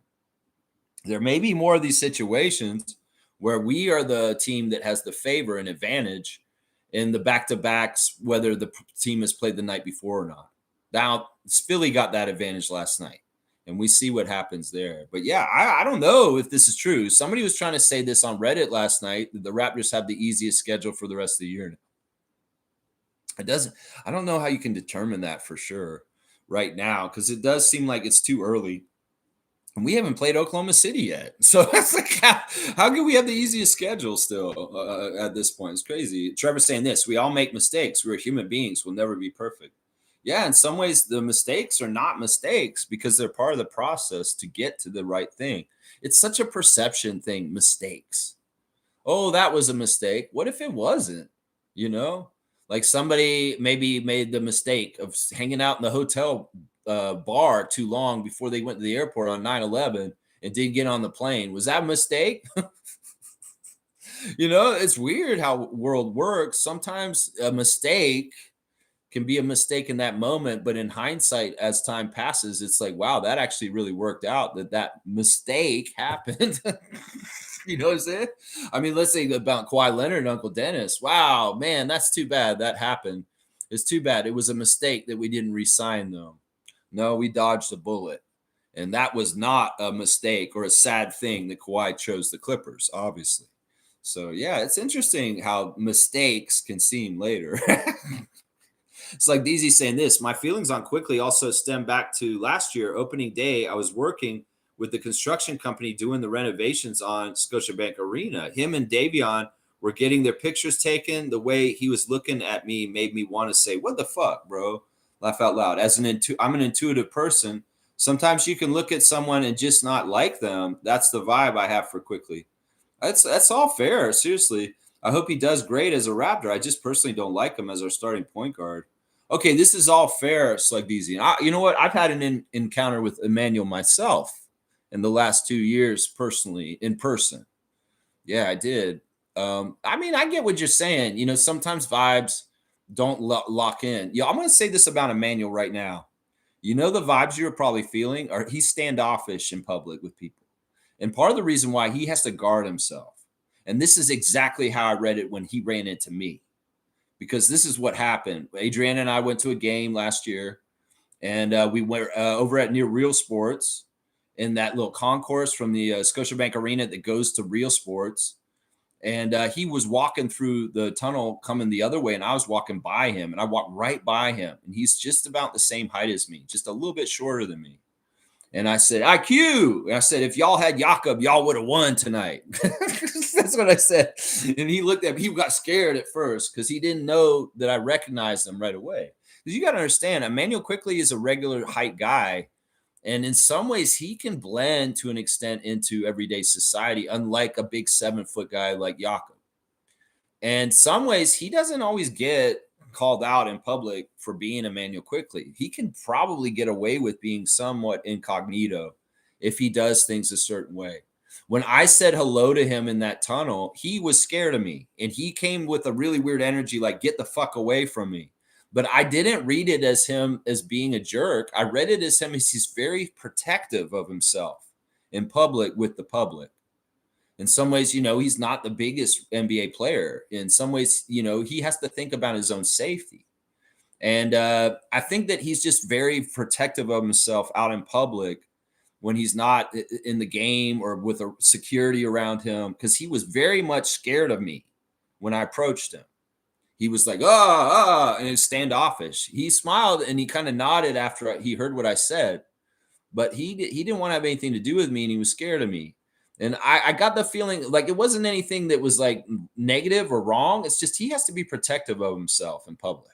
There may be more of these situations where we are the team that has the favor and advantage in the back-to-backs, whether the team has played the night before or not. Now, Philly got that advantage last night, and we see what happens there. But yeah, I don't know if this is true. Somebody was trying to say this on Reddit last night, that the Raptors have the easiest schedule for the rest of the year. I don't know how you can determine that for sure right now, because it does seem like it's too early. And we haven't played Oklahoma City yet. So that's like, how can we have the easiest schedule still at this point? It's crazy. Trevor's saying this: we all make mistakes. We're human beings. We'll never be perfect. Yeah, in some ways, the mistakes are not mistakes because they're part of the process to get to the right thing. It's such a perception thing, mistakes. Oh, that was a mistake. What if it wasn't? You know, like somebody maybe made the mistake of hanging out in the hotel bar too long before they went to the airport on 9/11 and didn't get on the plane. Was that a mistake? You know, it's weird how world works. Sometimes a mistake can be a mistake in that moment, but in hindsight, as time passes, it's like, wow, that actually really worked out, that mistake happened. You know what I'm saying? I mean, let's say about Kawhi Leonard and Uncle Dennis. Wow, man, that's too bad that happened. It's too bad. It was a mistake that we didn't re-sign them. No, we dodged a bullet. And that was not a mistake or a sad thing that Kawhi chose the Clippers, obviously. So, yeah, it's interesting how mistakes can seem later. It's like DZ saying this: my feelings on Quickly also stem back to last year, opening day. I was working with the construction company doing the renovations on Scotiabank Arena. Him and Davion were getting their pictures taken. The way he was looking at me made me want to say, what the fuck, bro? Laugh out loud. I'm an intuitive person. Sometimes you can look at someone and just not like them. That's the vibe I have for Quickly. That's all fair. Seriously. I hope he does great as a Raptor. I just personally don't like him as our starting point guard. Okay, this is all fair, Slug DZ. You know what? I've had an encounter with Emmanuel myself in the last 2 years personally, in person. Yeah, I did. I mean, I get what you're saying. You know, sometimes vibes don't lock in. Yeah, I'm going to say this about Emmanuel right now. You know, the vibes you're probably feeling are he's standoffish in public with people. And part of the reason why he has to guard himself. And this is exactly how I read it when he ran into me. Because this is what happened. Adriana and I went to a game last year, and we went over at near Real Sports in that little concourse from the Scotiabank Arena that goes to Real Sports. And he was walking through the tunnel coming the other way, and I was walking by him, and I walked right by him. And he's just about the same height as me, just a little bit shorter than me. And I said, IQ. And I said, if y'all had Jakob, y'all would have won tonight. That's what I said. And he looked at me. He got scared at first because he didn't know that I recognized him right away. Because you got to understand, Emmanuel Quickly is a regular height guy. And in some ways, he can blend to an extent into everyday society, unlike a big 7-foot guy like Jakob. And some ways, he doesn't always get called out in public for being Emmanuel Quickly. He can probably get away with being somewhat incognito if he does things a certain way. When I said hello to him in that tunnel, he was scared of me, and he came with a really weird energy, like, get the fuck away from me. But I didn't read it as him as being a jerk. I read it as him as he's very protective of himself in public with the public. In some ways, you know, he's not the biggest NBA player. In some ways, you know, he has to think about his own safety. And I think that he's just very protective of himself out in public when he's not in the game or with a security around him, because he was very much scared of me when I approached him. He was like, and it's standoffish. He smiled and he kind of nodded after he heard what I said, but he didn't want to have anything to do with me, and he was scared of me. And I got the feeling like it wasn't anything that was like negative or wrong. It's just he has to be protective of himself in public.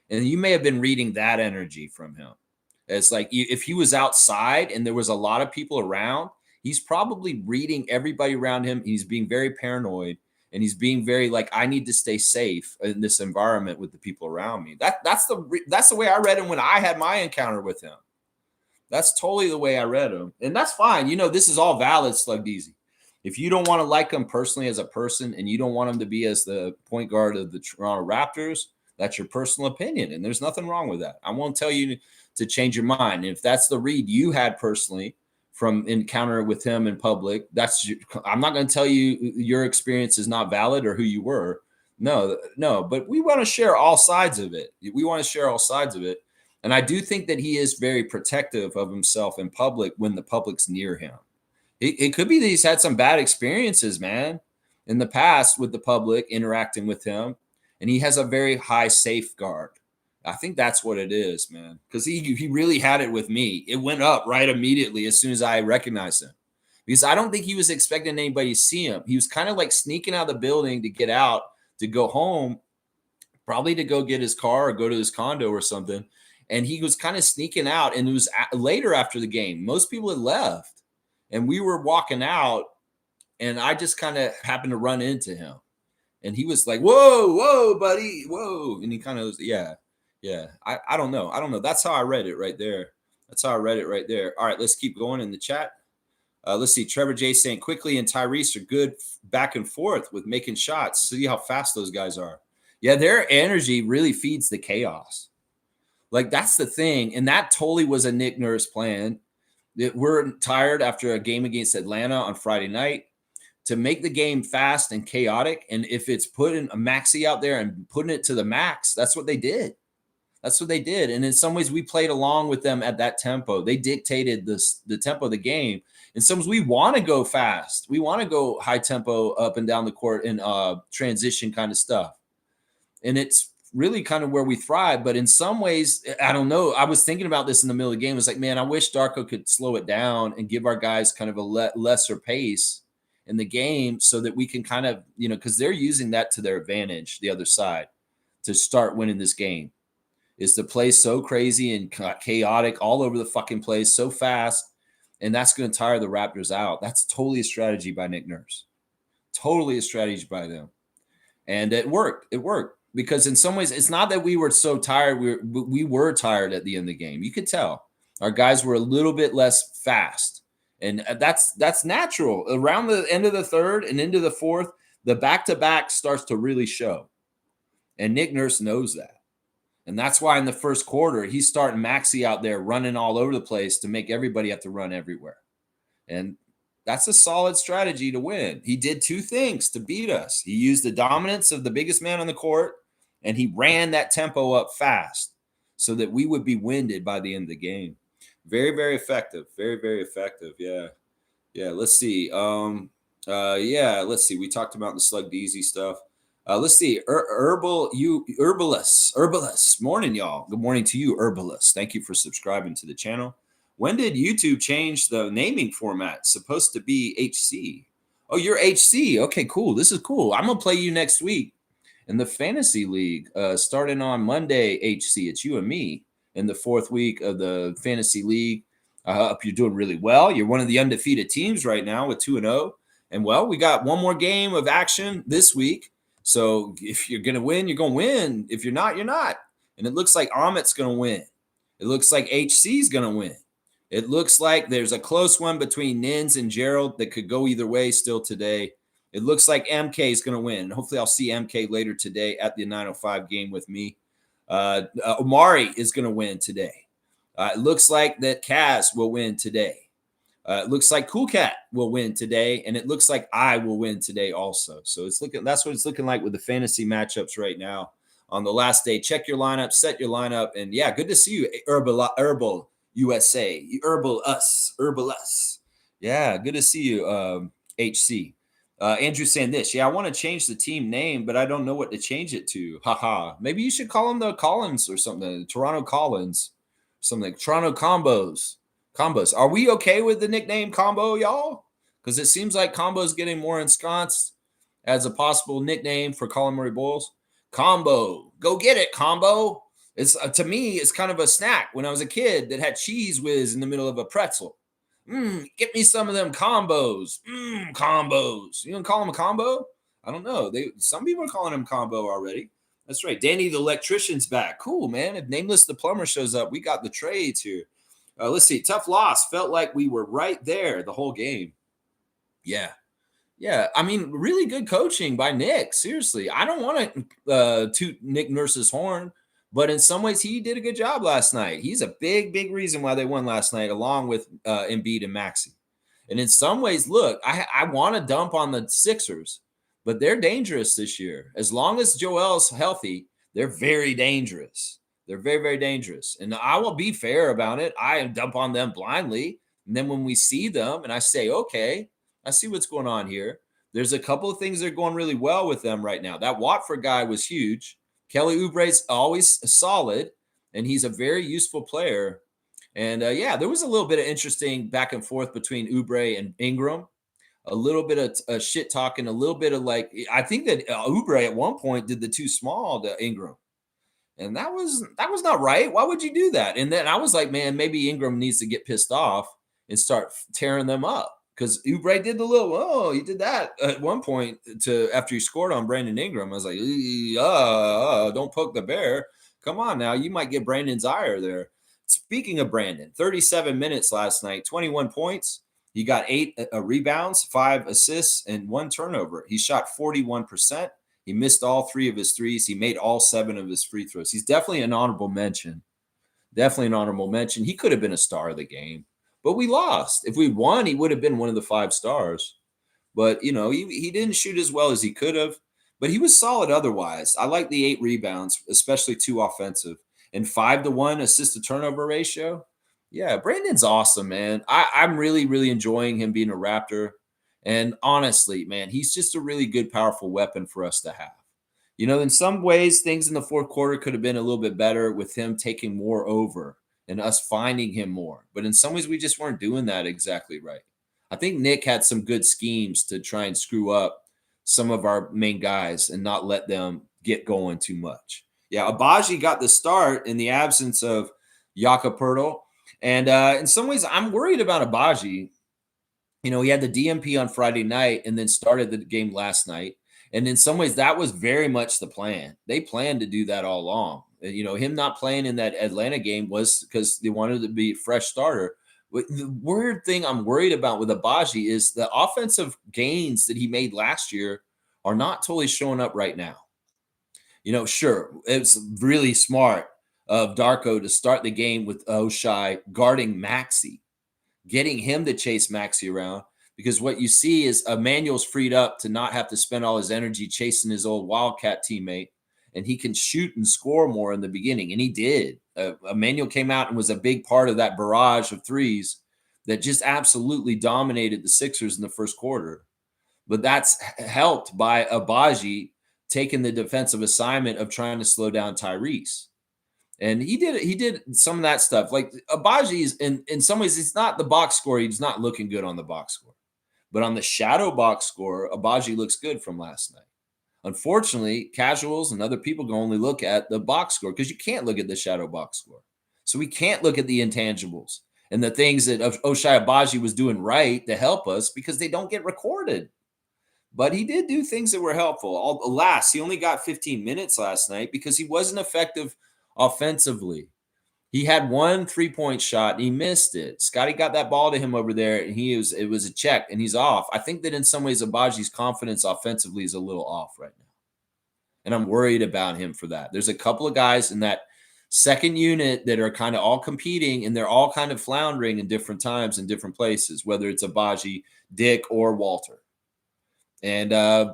And you may have been reading that energy from him. It's like if he was outside and there was a lot of people around, he's probably reading everybody around him. He's being very paranoid, and he's being very like, I need to stay safe in this environment with the people around me. That's the way I read him when I had my encounter with him. That's totally the way I read him. And that's fine. This is all valid, Slug Deezy. If you don't want to like him personally as a person and you don't want him to be as the point guard of the Toronto Raptors, that's your personal opinion. And there's nothing wrong with that. I won't tell you to change your mind. And if that's the read you had personally from encounter with him in public, I'm not going to tell you your experience is not valid or who you were. No, but we want to share all sides of it. We want to share all sides of it. And I do think that he is very protective of himself in public when the public's near him. It could be that he's had some bad experiences, man, in the past with the public interacting with him. And he has a very high safeguard. I think that's what it is, man. Because he really had it with me. It went up right immediately as soon as I recognized him. Because I don't think he was expecting anybody to see him. He was kind of like sneaking out of the building to get out, to go home, probably to go get his car or go to his condo or something. And he was kind of sneaking out. And it was later after the game. Most people had left. And we were walking out. And I just kind of happened to run into him. And he was like, whoa, buddy, whoa. And he kind of was, yeah. I don't know. That's how I read it right there. All right, let's keep going in the chat. Let's see. Trevor J saying Quickly and Tyrese are good back and forth with making shots. See how fast those guys are. Yeah, their energy really feeds the chaos. Like, that's the thing. And that totally was a Nick Nurse plan. We're tired after a game against Atlanta on Friday night to make the game fast and chaotic. And if it's putting a maxi out there and putting it to the max, that's what they did. And in some ways, we played along with them at that tempo. They dictated the tempo of the game. In some ways, we want to go fast. We want to go high tempo up and down the court and transition kind of stuff. And it's really kind of where we thrive. But in some ways, I don't know. I was thinking about this in the middle of the game. It's like, man, I wish Darko could slow it down and give our guys kind of a lesser pace in the game so that we can kind of, because they're using that to their advantage, the other side, to start winning this game. Is to play so crazy and chaotic all over the fucking place so fast. And that's going to tire the Raptors out. That's totally a strategy by Nick Nurse. Totally a strategy by them. And it worked. Because in some ways, it's not that we were so tired. We were tired at the end of the game. You could tell. Our guys were a little bit less fast. And that's natural. Around the end of the third and into the fourth, the back-to-back starts to really show. And Nick Nurse knows that. And that's why in the first quarter, he's starting Maxey out there running all over the place to make everybody have to run everywhere. And that's a solid strategy to win. He did two things to beat us. He used the dominance of the biggest man on the court, and he ran that tempo up fast so that we would be winded by the end of the game. Very, very effective. Very, very effective. Yeah. Let's see. Let's see. We talked about the Slug Deezy stuff. Let's see. Herbalist. Morning, y'all. Good morning to you, Herbalist. Thank you for subscribing to the channel. When did YouTube change the naming format? It's supposed to be HC. Oh, you're HC. Okay, cool. This is cool. I'm going to play you next week in the Fantasy League, starting on Monday, HC. It's you and me in the fourth week of the Fantasy League. I hope you're doing really well. You're one of the undefeated teams right now with 2-0. And, well, we got one more game of action this week. So if you're going to win, you're going to win. If you're not, you're not. And it looks like Amit's going to win. It looks like HC's going to win. It looks like there's a close one between Nins and Gerald that could go either way still today. It looks like MK is going to win. Hopefully I'll see MK later today at the 9:05 game with me. Omari is going to win today. It looks like that Kaz will win today. It looks like Cool Cat will win today, and it looks like I will win today also. So that's what it's looking like with the fantasy matchups right now on the last day. Check your lineup, set your lineup, and yeah, good to see you, Herbal USA, Herbal Us. Yeah, good to see you, HC. Andrew saying this. Yeah, I want to change the team name, but I don't know what to change it to. Haha. Maybe you should call them the Collins or something. Toronto Collins, something like Toronto Combos. Are we okay with the nickname Combo, y'all? Because it seems like Combo's getting more ensconced as a possible nickname for Colin Murray Bowles. Combo. Go get it, Combo. It's to me, it's kind of a snack when I was a kid that had cheese whiz in the middle of a pretzel. Get me some of them combos. Combos. You don't call them a combo? I don't know. Some people are calling them combo already. That's right. Danny the electrician's back. Cool, man. If Nameless the plumber shows up, we got the trades here. Let's see. Tough loss. Felt like we were right there the whole game. Yeah. Yeah. I mean, really good coaching by Nick. Seriously. I don't want to toot Nick Nurse's horn, but in some ways, he did a good job last night. He's a big, big reason why they won last night, along with Embiid and Maxey. And in some ways, look, I want to dump on the Sixers, but they're dangerous this year. As long as Joel's healthy, they're very dangerous. They're very, very dangerous. And I will be fair about it. I dump on them blindly. And then when we see them and I say, okay, I see what's going on here. There's a couple of things that are going really well with them right now. That Watford guy was huge. Kelly Oubre's always solid, and he's a very useful player. And yeah, there was a little bit of interesting back and forth between Oubre and Ingram. A little bit of shit talking, a little bit of like, I think that Oubre at one point did the too small to Ingram. And that was not right. Why would you do that? And then I was like, man, maybe Ingram needs to get pissed off and start tearing them up. Because Oubre did the little, oh, he did that at one point to after he scored on Brandon Ingram. I was like, don't poke the bear. Come on now. You might get Brandon's ire there. Speaking of Brandon, 37 minutes last night, 21 points. He got 8 rebounds, 5 assists, and 1 turnover. He shot 41%. He missed all 3 of his threes. He made all 7 of his free throws. He's definitely an honorable mention. Definitely an honorable mention. He could have been a star of the game, but we lost. If we won, he would have been one of the 5 stars. But, he didn't shoot as well as he could have, but he was solid otherwise. I like the 8 rebounds, especially 2 offensive, and 5-to-1 assist to turnover ratio. Yeah, Brandon's awesome, man. I'm really, really enjoying him being a Raptor. And honestly, man, he's just a really good, powerful weapon for us to have. In some ways, things in the fourth quarter could have been a little bit better with him taking more over and us finding him more. But in some ways, we just weren't doing that exactly right. I think Nick had some good schemes to try and screw up some of our main guys and not let them get going too much. Yeah, Abaji got the start in the absence of Jakob Poeltl. And in some ways, I'm worried about Abaji. He had the DMP on Friday night and then started the game last night. And in some ways, that was very much the plan. They planned to do that all along. Him not playing in that Atlanta game was because they wanted to be a fresh starter. But the weird thing I'm worried about with Abaji is the offensive gains that he made last year are not totally showing up right now. Sure, it's really smart of Darko to start the game with Oshai guarding Maxey, getting him to chase Maxey around, because what you see is Emmanuel's freed up to not have to spend all his energy chasing his old Wildcat teammate, and he can shoot and score more in the beginning, and he did. Emmanuel came out and was a big part of that barrage of threes that just absolutely dominated the Sixers in the first quarter. But that's helped by Abaji taking the defensive assignment of trying to slow down Tyrese. And he did some of that stuff. Like Abaji is in some ways, it's not the box score. He's not looking good on the box score. But on the shadow box score, Abaji looks good from last night. Unfortunately, casuals and other people can only look at the box score because you can't look at the shadow box score. So we can't look at the intangibles and the things that Oshai Abaji was doing right to help us because they don't get recorded. But he did do things that were helpful. Alas, he only got 15 minutes last night because he wasn't effective offensively. He had 1 3-point shot and he missed it. Scotty got that ball to him over there and it was a check and he's off. I think that in some ways Abaji's confidence offensively is a little off right now. And I'm worried about him for that. There's a couple of guys in that second unit that are kind of all competing and they're all kind of floundering in different times in different places, whether it's Abaji, Dick, or Walter. And I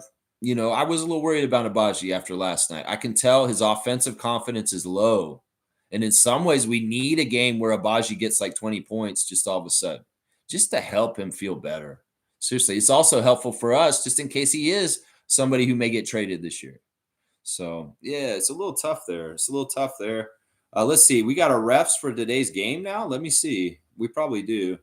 was a little worried about Abaji after last night. I can tell his offensive confidence is low. And in some ways, we need a game where Abaji gets like 20 points just all of a sudden, just to help him feel better. Seriously, it's also helpful for us just in case he is somebody who may get traded this year. So, yeah, it's a little tough there. Let's see. We got our refs for today's game now. Let me see. We probably do.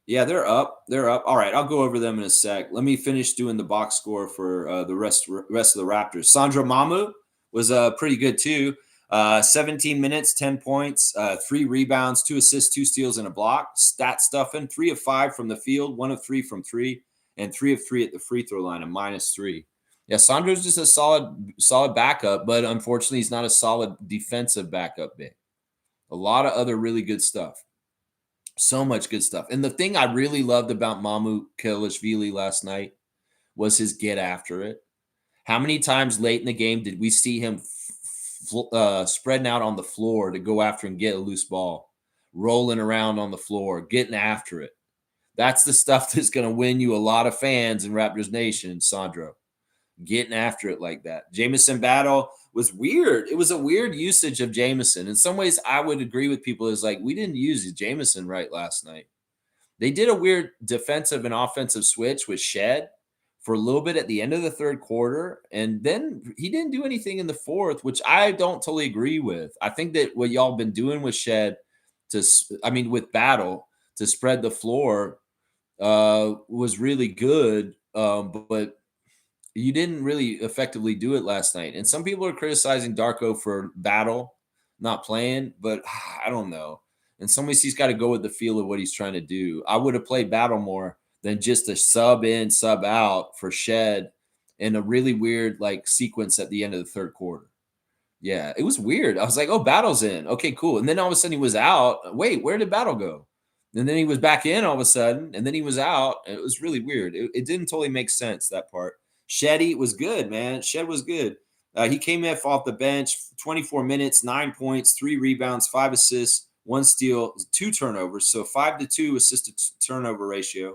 Yeah, they're up. All right, I'll go over them in a sec. Let me finish doing the box score for the rest of the Raptors. Sandro Mamu was pretty good too. 17 minutes, 10 points, 3 rebounds, 2 assists, 2 steals, and a block. Stat stuffing, 3 of 5 from the field, 1 of 3 from 3, and 3 of 3 at the free throw line, a -3. Yeah, Sandro's just a solid backup, but unfortunately, he's not a solid defensive backup big. A lot of other really good stuff. So much good stuff. And the thing I really loved about Mamu Kelishvili last night was his get after it. How many times late in the game did we see him spreading out on the floor to go after and get a loose ball, rolling around on the floor, getting after it? That's the stuff that's going to win you a lot of fans in Raptors Nation, Sandro. Getting after it like that. Jamison battle was weird. It was a weird usage of Jamison. In some ways, I would agree with people. Is like we didn't use Jamison right last night. They did a weird defensive and offensive switch with Shed for a little bit at the end of the third quarter, and then he didn't do anything in the fourth, which I don't totally agree with. I think that what y'all been doing with Shed with Battle to spread the floor was really good, but you didn't really effectively do it last night. And some people are criticizing Darko for Battle not playing, but I don't know. In some ways, he's got to go with the feel of what he's trying to do. I would have played Battle more than just a sub in, sub out for Shed in a really weird like sequence at the end of the third quarter. Yeah, it was weird. I was like, oh, Battle's in. Okay, cool. And then all of a sudden he was out. Wait, where did Battle go? And then he was back in all of a sudden, and then he was out. It was really weird. It didn't totally make sense, that part. Sheddy was good, man. Shed was good. He came in off the bench, 24 minutes, 9 points, 3 rebounds, 5 assists, 1 steal, 2 turnovers. So 5-2 assist to turnover ratio.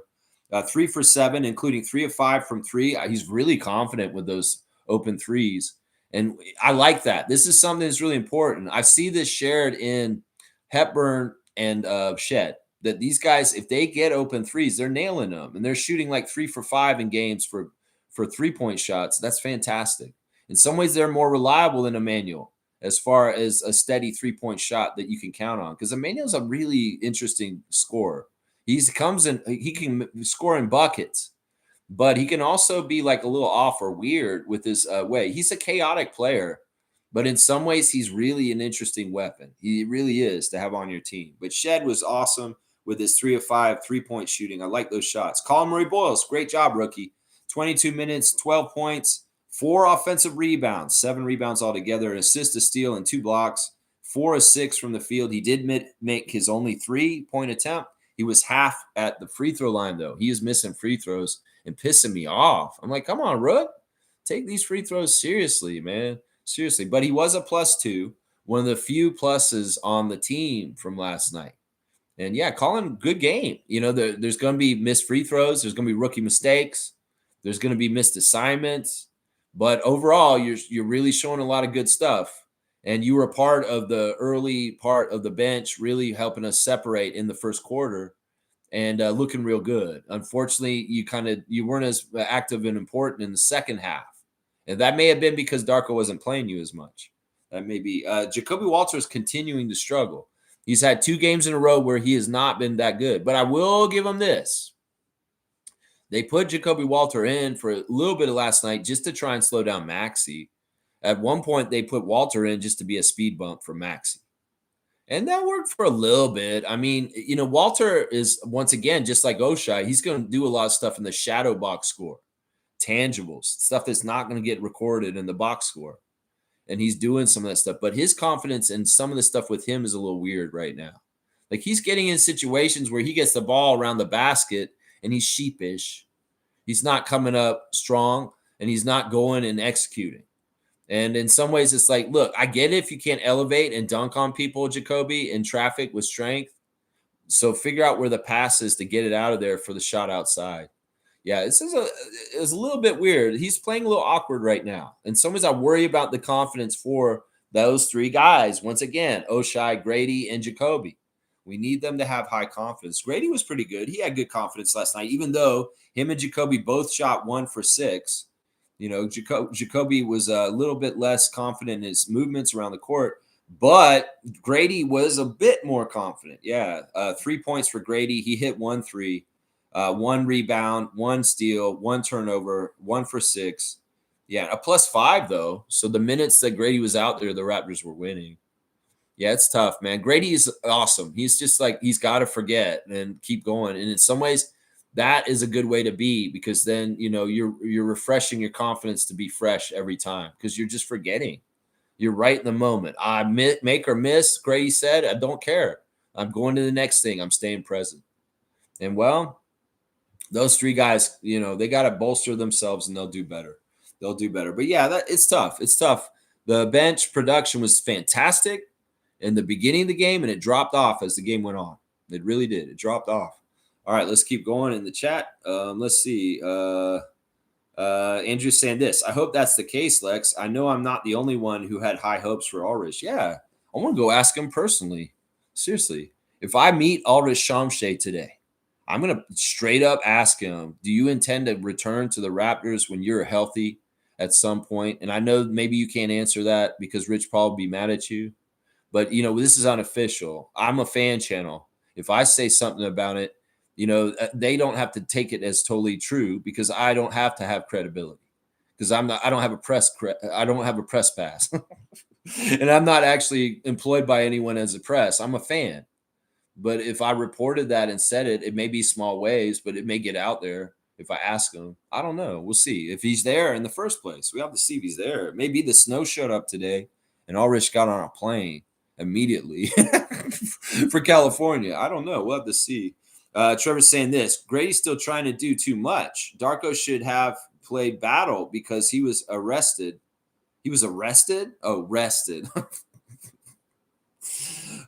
3 for 7, including 3 of 5 from 3. He's really confident with those open threes. And I like that. This is something that's really important. I see this shared in Hepburn and Shed, that these guys, if they get open threes, they're nailing them. And they're shooting like 3 for 5 in games for 3-point shots. That's fantastic. In some ways, they're more reliable than Emmanuel as far as a steady 3-point shot that you can count on. Because Emmanuel's a really interesting scorer. He comes in, he can score in buckets, but he can also be like a little off or weird with his way. He's a chaotic player, but in some ways, he's really an interesting weapon. He really is to have on your team. But Shed was awesome with his 3 of 5 3-point shooting. I like those shots. Colin Murray Boyles, great job, rookie. 22 minutes, 12 points, 4 offensive rebounds, 7 rebounds altogether, an assist, a steal, and 2 blocks, 4 of 6 from the field. He did make his only 3-point attempt. He was half at the free throw line, though. He is missing free throws and pissing me off. I'm like, come on, Rook. Take these free throws seriously, man. Seriously. But he was a +2, one of the few pluses on the team from last night. And, yeah, Colin, good game. You know, there's going to be missed free throws. There's going to be rookie mistakes. There's going to be missed assignments. But overall, you're really showing a lot of good stuff. And you were a part of the early part of the bench, really helping us separate in the first quarter and looking real good. Unfortunately, you weren't as active and important in the second half. And that may have been because Darko wasn't playing you as much. That may be. Jacoby Walter is continuing to struggle. He's had 2 games in a row where he has not been that good. But I will give him this. They put Jacoby Walter in for a little bit of last night just to try and slow down Maxey. At one point, they put Walter in just to be a speed bump for Maxey. And that worked for a little bit. I mean, you know, Walter is, once again, just like Oshai, he's going to do a lot of stuff in the shadow box score, tangibles, stuff that's not going to get recorded in the box score. And he's doing some of that stuff. But his confidence and some of the stuff with him is a little weird right now. Like he's getting in situations where he gets the ball around the basket and he's sheepish. He's not coming up strong and he's not going and executing. And in some ways, it's like, look, I get it if you can't elevate and dunk on people, Jacoby, in traffic with strength. So figure out where the pass is to get it out of there for the shot outside. Yeah, it's a little bit weird. He's playing a little awkward right now. In some ways, I worry about the confidence for those 3 guys. Once again, Oshai, Grady, and Jacoby. We need them to have high confidence. Grady was pretty good. He had good confidence last night, even though him and Jacoby both shot 1 for 6. You know, Jacoby was a little bit less confident in his movements around the court, but Grady was a bit more confident. Yeah, 3 points for Grady. He hit 1 3, 1 rebound, 1 steal, 1 turnover, 1 for 6. Yeah, a +5, though. So the minutes that Grady was out there, the Raptors were winning. Yeah, it's tough, man. Grady is awesome. He's just like, he's got to forget and keep going. And in some ways, that is a good way to be, because then, you know, you're refreshing your confidence to be fresh every time because you're just forgetting. You're right in the moment. I make or miss, Grady said, I don't care. I'm going to the next thing. I'm staying present. And well, those three guys, they got to bolster themselves and they'll do better. They'll do better. But yeah, it's tough. It's tough. The bench production was fantastic in the beginning of the game, and it dropped off as the game went on. It really did. It dropped off. All right, let's keep going in the chat. Let's see. Andrew's saying this. I hope that's the case, Lex. I know I'm not the only one who had high hopes for Ulrich. Yeah, I want to go ask him personally. Seriously, if I meet Ulrich Shamshay today, I'm going to straight up ask him, do you intend to return to the Raptors when you're healthy at some point? And I know maybe you can't answer that because Rich Paul will be mad at you. But, this is unofficial. I'm a fan channel. If I say something about it, they don't have to take it as totally true because I don't have to have credibility because I don't have a press pass and I'm not actually employed by anyone as a press. I'm a fan. But if I reported that and said it, it may be small ways, but it may get out there if I ask him. I don't know. We'll see. If he's there in the first place, we have to see if he's there. Maybe the snow showed up today and Ulrich got on a plane immediately for California. I don't know. We'll have to see. Trevor's saying this. Grady's still trying to do too much. Darko should have played battle because he was arrested. He was arrested? Oh, rested.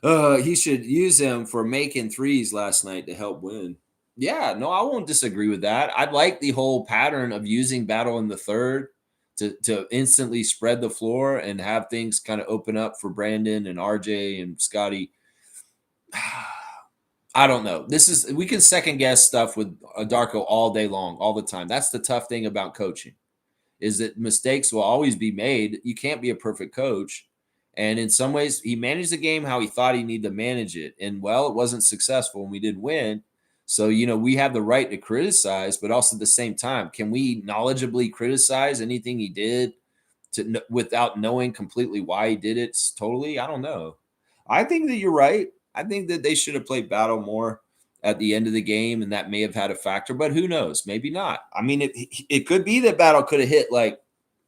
He should use him for making threes last night to help win. Yeah, no, I won't disagree with that. I'd like the whole pattern of using battle in the third to instantly spread the floor and have things kind of open up for Brandon and RJ and Scotty. I don't know. We can second guess stuff with Darko all day long, all the time. That's the tough thing about coaching, is that mistakes will always be made. You can't be a perfect coach. And in some ways, he managed the game how he thought he needed to manage it. And, well, it wasn't successful and we did win. So, we have the right to criticize, but also at the same time, can we knowledgeably criticize anything he did without knowing completely why he did it totally? I don't know. I think that you're right. I think that they should have played battle more at the end of the game, and that may have had a factor, but who knows? Maybe not. I mean, it could be that battle could have hit like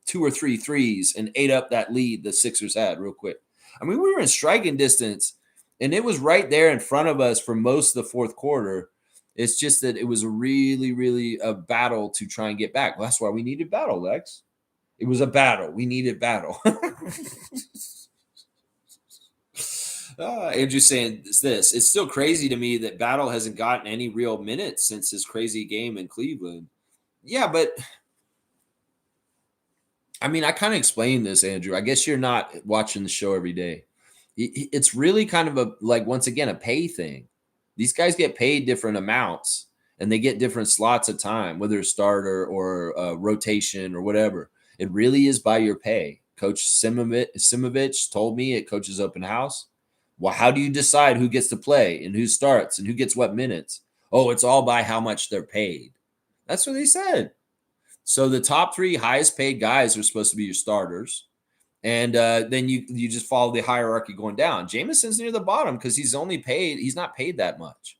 2 or 3 threes and ate up that lead the Sixers had real quick. I mean, we were in striking distance, and it was right there in front of us for most of the fourth quarter. It's just that it was a really, really a battle to try and get back. Well, that's why we needed battle, Lex. It was a battle. We needed battle. Andrew saying this. It's still crazy to me that Battle hasn't gotten any real minutes since his crazy game in Cleveland. Yeah, but I mean, I kind of explained this, Andrew. I guess you're not watching the show every day. It's really kind of once again, a pay thing. These guys get paid different amounts and they get different slots of time, whether it's starter or rotation or whatever. It really is by your pay. Coach Simovic told me at Coach's Open House. Well, how do you decide who gets to play and who starts and who gets what minutes? Oh, it's all by how much they're paid. That's what they said. So the top 3 highest paid guys are supposed to be your starters. And then you just follow the hierarchy going down. Jameson's near the bottom because he's not paid that much.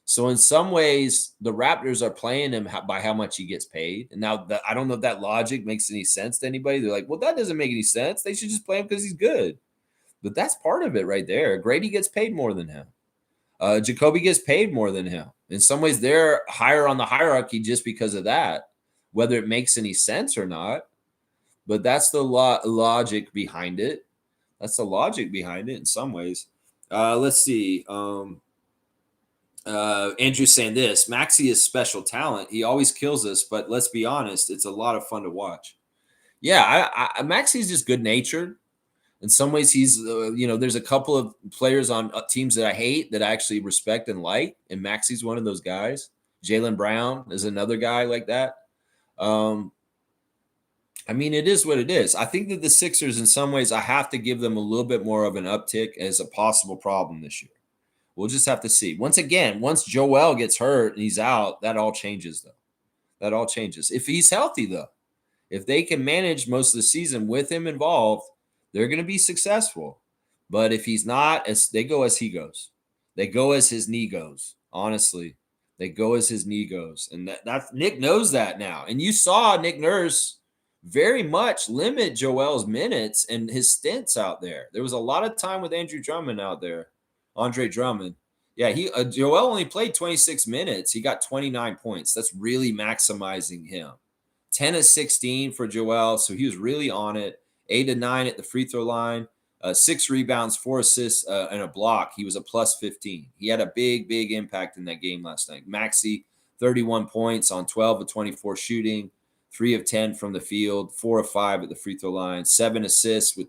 So in some ways, the Raptors are playing him by how much he gets paid. And now I don't know if that logic makes any sense to anybody. They're like, well, that doesn't make any sense. They should just play him because he's good. But that's part of it right there. Grady gets paid more than him. Jacoby gets paid more than him. In some ways, they're higher on the hierarchy just because of that, whether it makes any sense or not. But that's the logic behind it. That's the logic behind it in some ways. Let's see. Andrew's saying this. Maxey is special talent. He always kills us, but let's be honest, it's a lot of fun to watch. Yeah, Maxey's just good-natured. In some ways, he's, there's a couple of players on teams that I hate that I actually respect and like, and Maxey's one of those guys. Jaylen Brown is another guy like that. I mean, it is what it is. I think that the Sixers, in some ways, I have to give them a little bit more of an uptick as a possible problem this year. We'll just have to see. Once again, once Joel gets hurt and he's out, that all changes, though. That all changes. If he's healthy, though, if they can manage most of the season with him involved, they're going to be successful. But if he's not, they go as he goes. They go as his knee goes. Honestly, they go as his knee goes. And that Nick knows that now. And you saw Nick Nurse very much limit Joel's minutes and his stints out there. There was a lot of time with Andrew Drummond out there, Andre Drummond. Yeah, Joel only played 26 minutes. He got 29 points. That's really maximizing him. 10 of 16 for Joel, so he was really on it. 8 to 9 at the free throw line. 6 rebounds, 4 assists, and a block. He was a plus 15. He had a big, big impact in that game last night. Maxey, 31 points on 12 of 24 shooting, 3 of 10 from the field, 4 of 5 at the free throw line, 7 assists with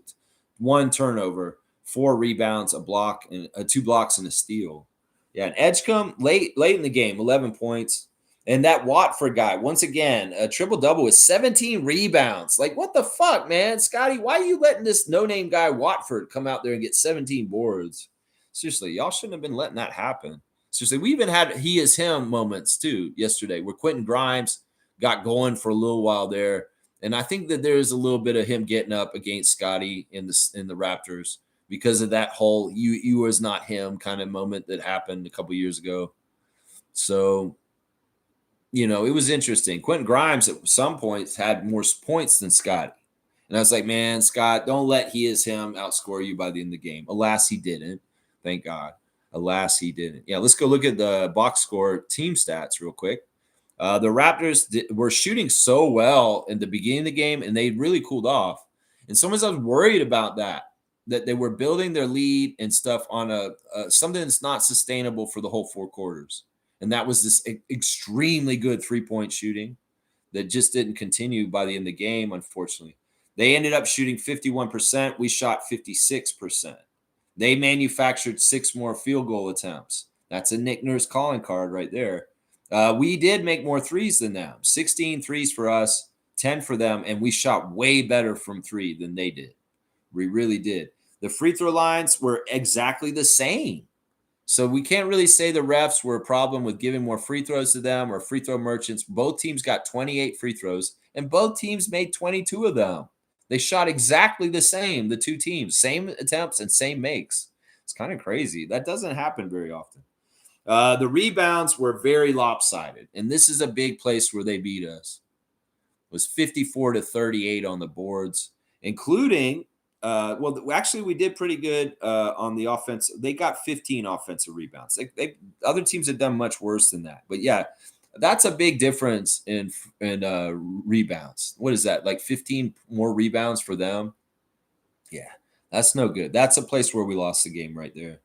1 turnover, 4 rebounds, a block, and 2 blocks and a steal. Yeah, and Edgecombe late in the game, 11 points. And that Watford guy, once again, a triple-double with 17 rebounds. Like, what the fuck, man? Scotty, why are you letting this no-name guy Watford come out there and get 17 boards? Seriously, y'all shouldn't have been letting that happen. Seriously, we even had he is him moments, too, yesterday, where Quentin Grimes got going for a little while there. And I think that there's a little bit of him getting up against Scotty in the Raptors because of that whole you was not him kind of moment that happened a couple years ago. So it was interesting. Quentin Grimes at some points had more points than Scotty. And I was like, man, Scott, don't let he is him outscore you by the end of the game. Alas, he didn't. Thank God. Alas, he didn't. Yeah, let's go look at the box score team stats real quick. The Raptors were shooting so well in the beginning of the game, and they really cooled off. And sometimes I was worried about that they were building their lead and stuff on something that's not sustainable for the whole 4 quarters. And that was this extremely good 3-point shooting that just didn't continue by the end of the game, unfortunately. They ended up shooting 51%. We shot 56%. They manufactured 6 more field goal attempts. That's a Nick Nurse calling card right there. We did make more threes than them. 16 threes for us, 10 for them, and we shot way better from 3 than they did. We really did. The free throw lines were exactly the same. So we can't really say the refs were a problem with giving more free throws to them or free throw merchants. Both teams got 28 free throws, and both teams made 22 of them. They shot exactly the same, the 2 teams, same attempts and same makes. It's kind of crazy. That doesn't happen very often. The rebounds were very lopsided, and this is a big place where they beat us. It was 54 to 38 on the boards, including actually, we did pretty good on the offense. They got 15 offensive rebounds. Other teams have done much worse than that. But yeah, that's a big difference in rebounds. What is that? Like 15 more rebounds for them? Yeah, that's no good. That's a place where we lost the game right there.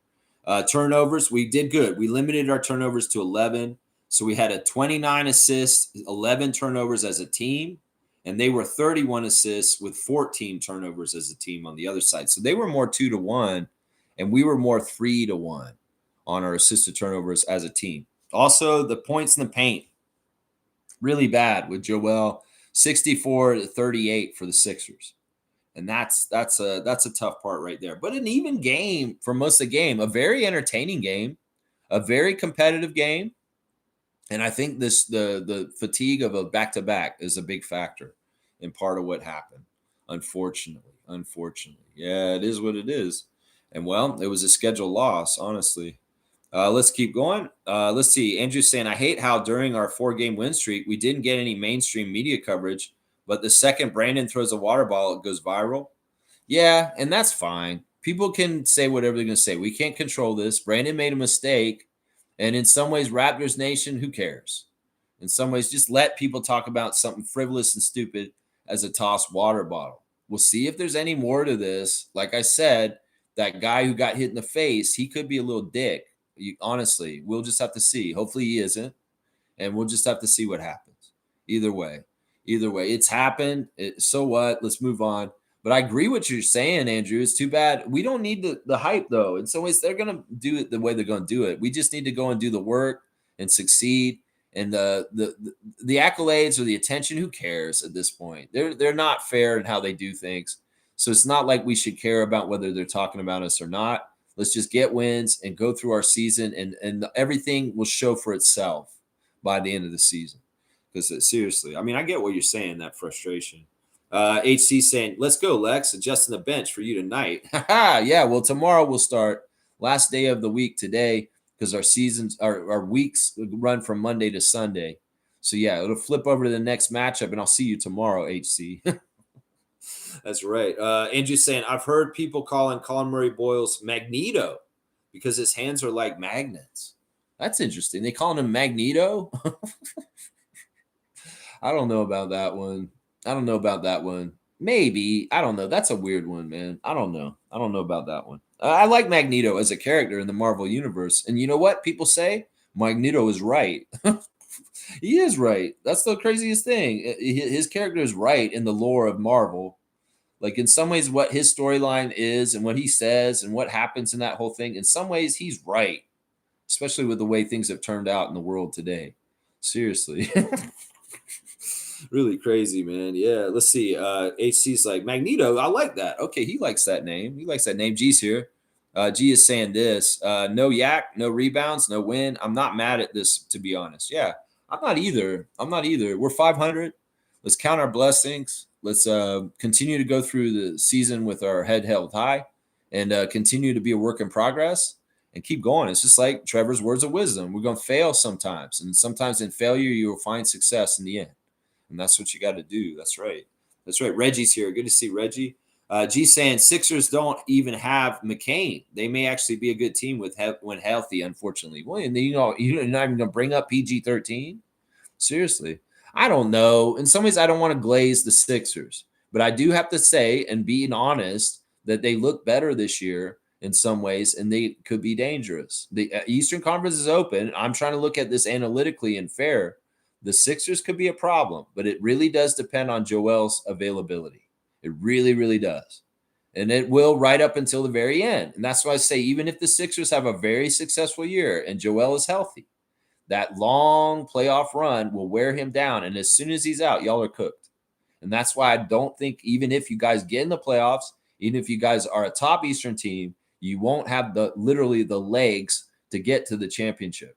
Turnovers, we did good. We limited our turnovers to 11. So we had a 29 assists, 11 turnovers as a team. And they were 31 assists with 14 turnovers as a team on the other side. So they were more 2-1, and we were more 3-1 on our assisted turnovers as a team. Also, the points in the paint, really bad with Joel, 64 to 38 for the Sixers. And that's a tough part right there. But an even game for most of the game, a very entertaining game, a very competitive game. And I think the fatigue of a back-to-back is a big factor in part of what happened, unfortunately. Yeah, it is what it is. And, well, it was a scheduled loss, honestly. Let's keep going. Let's see. Andrew's saying, I hate how during our 4-game win streak, we didn't get any mainstream media coverage, but the second Brandon throws a water ball, it goes viral. Yeah, and that's fine. People can say whatever they're going to say. We can't control this. Brandon made a mistake. And in some ways, Raptors Nation, who cares? In some ways, just let people talk about something frivolous and stupid as a tossed water bottle. We'll see if there's any more to this. Like I said, that guy who got hit in the face, he could be a little dick. Honestly, we'll just have to see. Hopefully he isn't. And we'll just have to see what happens. Either way, it's happened. So what? Let's move on. But I agree with what you're saying, Andrew. It's too bad. We don't need the hype, though. In some ways, they're going to do it the way they're going to do it. We just need to go and do the work and succeed. And the accolades or the attention, who cares at this point? They're not fair in how they do things. So it's not like we should care about whether they're talking about us or not. Let's just get wins and go through our season, and everything will show for itself by the end of the season. Because seriously, I mean, I get what you're saying, that frustration. HC saying, let's go, Lex, adjusting the bench for you tonight. Yeah, well, tomorrow we'll start. Last day of the week today, because our weeks run from Monday to Sunday. So yeah, it'll flip over to the next matchup, and I'll see you tomorrow, HC. That's right. Andrew's saying, I've heard people calling Colin Murray Boyles Magneto because his hands are like magnets. That's interesting. They calling him Magneto? I don't know about that one. I don't know about that one. Maybe. I don't know. That's a weird one, man. I don't know. I don't know about that one. I like Magneto as a character in the Marvel Universe. And you know what? People say Magneto is right. He is right. That's the craziest thing. His character is right in the lore of Marvel. Like in some ways, what his storyline is and what he says and what happens in that whole thing, in some ways, he's right, especially with the way things have turned out in the world today. Seriously. Really crazy, man. Yeah, let's see. HC's like, Magneto, I like that. Okay, he likes that name. He likes that name. G's here. G is saying this. No yak, no rebounds, no win. I'm not mad at this, to be honest. Yeah, I'm not either. I'm not either. We're 500. Let's count our blessings. Let's continue to go through the season with our head held high and continue to be a work in progress and keep going. It's just like Trevor's words of wisdom. We're going to fail sometimes. And sometimes in failure, you will find success in the end. And that's what you got to do. That's right. That's right. Reggie's here. Good to see Reggie. G saying Sixers don't even have McCain. They may actually be a good team with when healthy. Unfortunately, well, and you're not even going to bring up PG-13. Seriously, I don't know. In some ways, I don't want to glaze the Sixers, but I do have to say and being honest that they look better this year in some ways, and they could be dangerous. The Eastern Conference is open. I'm trying to look at this analytically and fair. The Sixers could be a problem, but it really does depend on Joel's availability. It really, really does. And it will right up until the very end. And that's why I say, even if the Sixers have a very successful year and Joel is healthy, that long playoff run will wear him down. And as soon as he's out, y'all are cooked. And that's why I don't think, even if you guys get in the playoffs, even if you guys are a top Eastern team, you won't have literally the legs to get to the championship.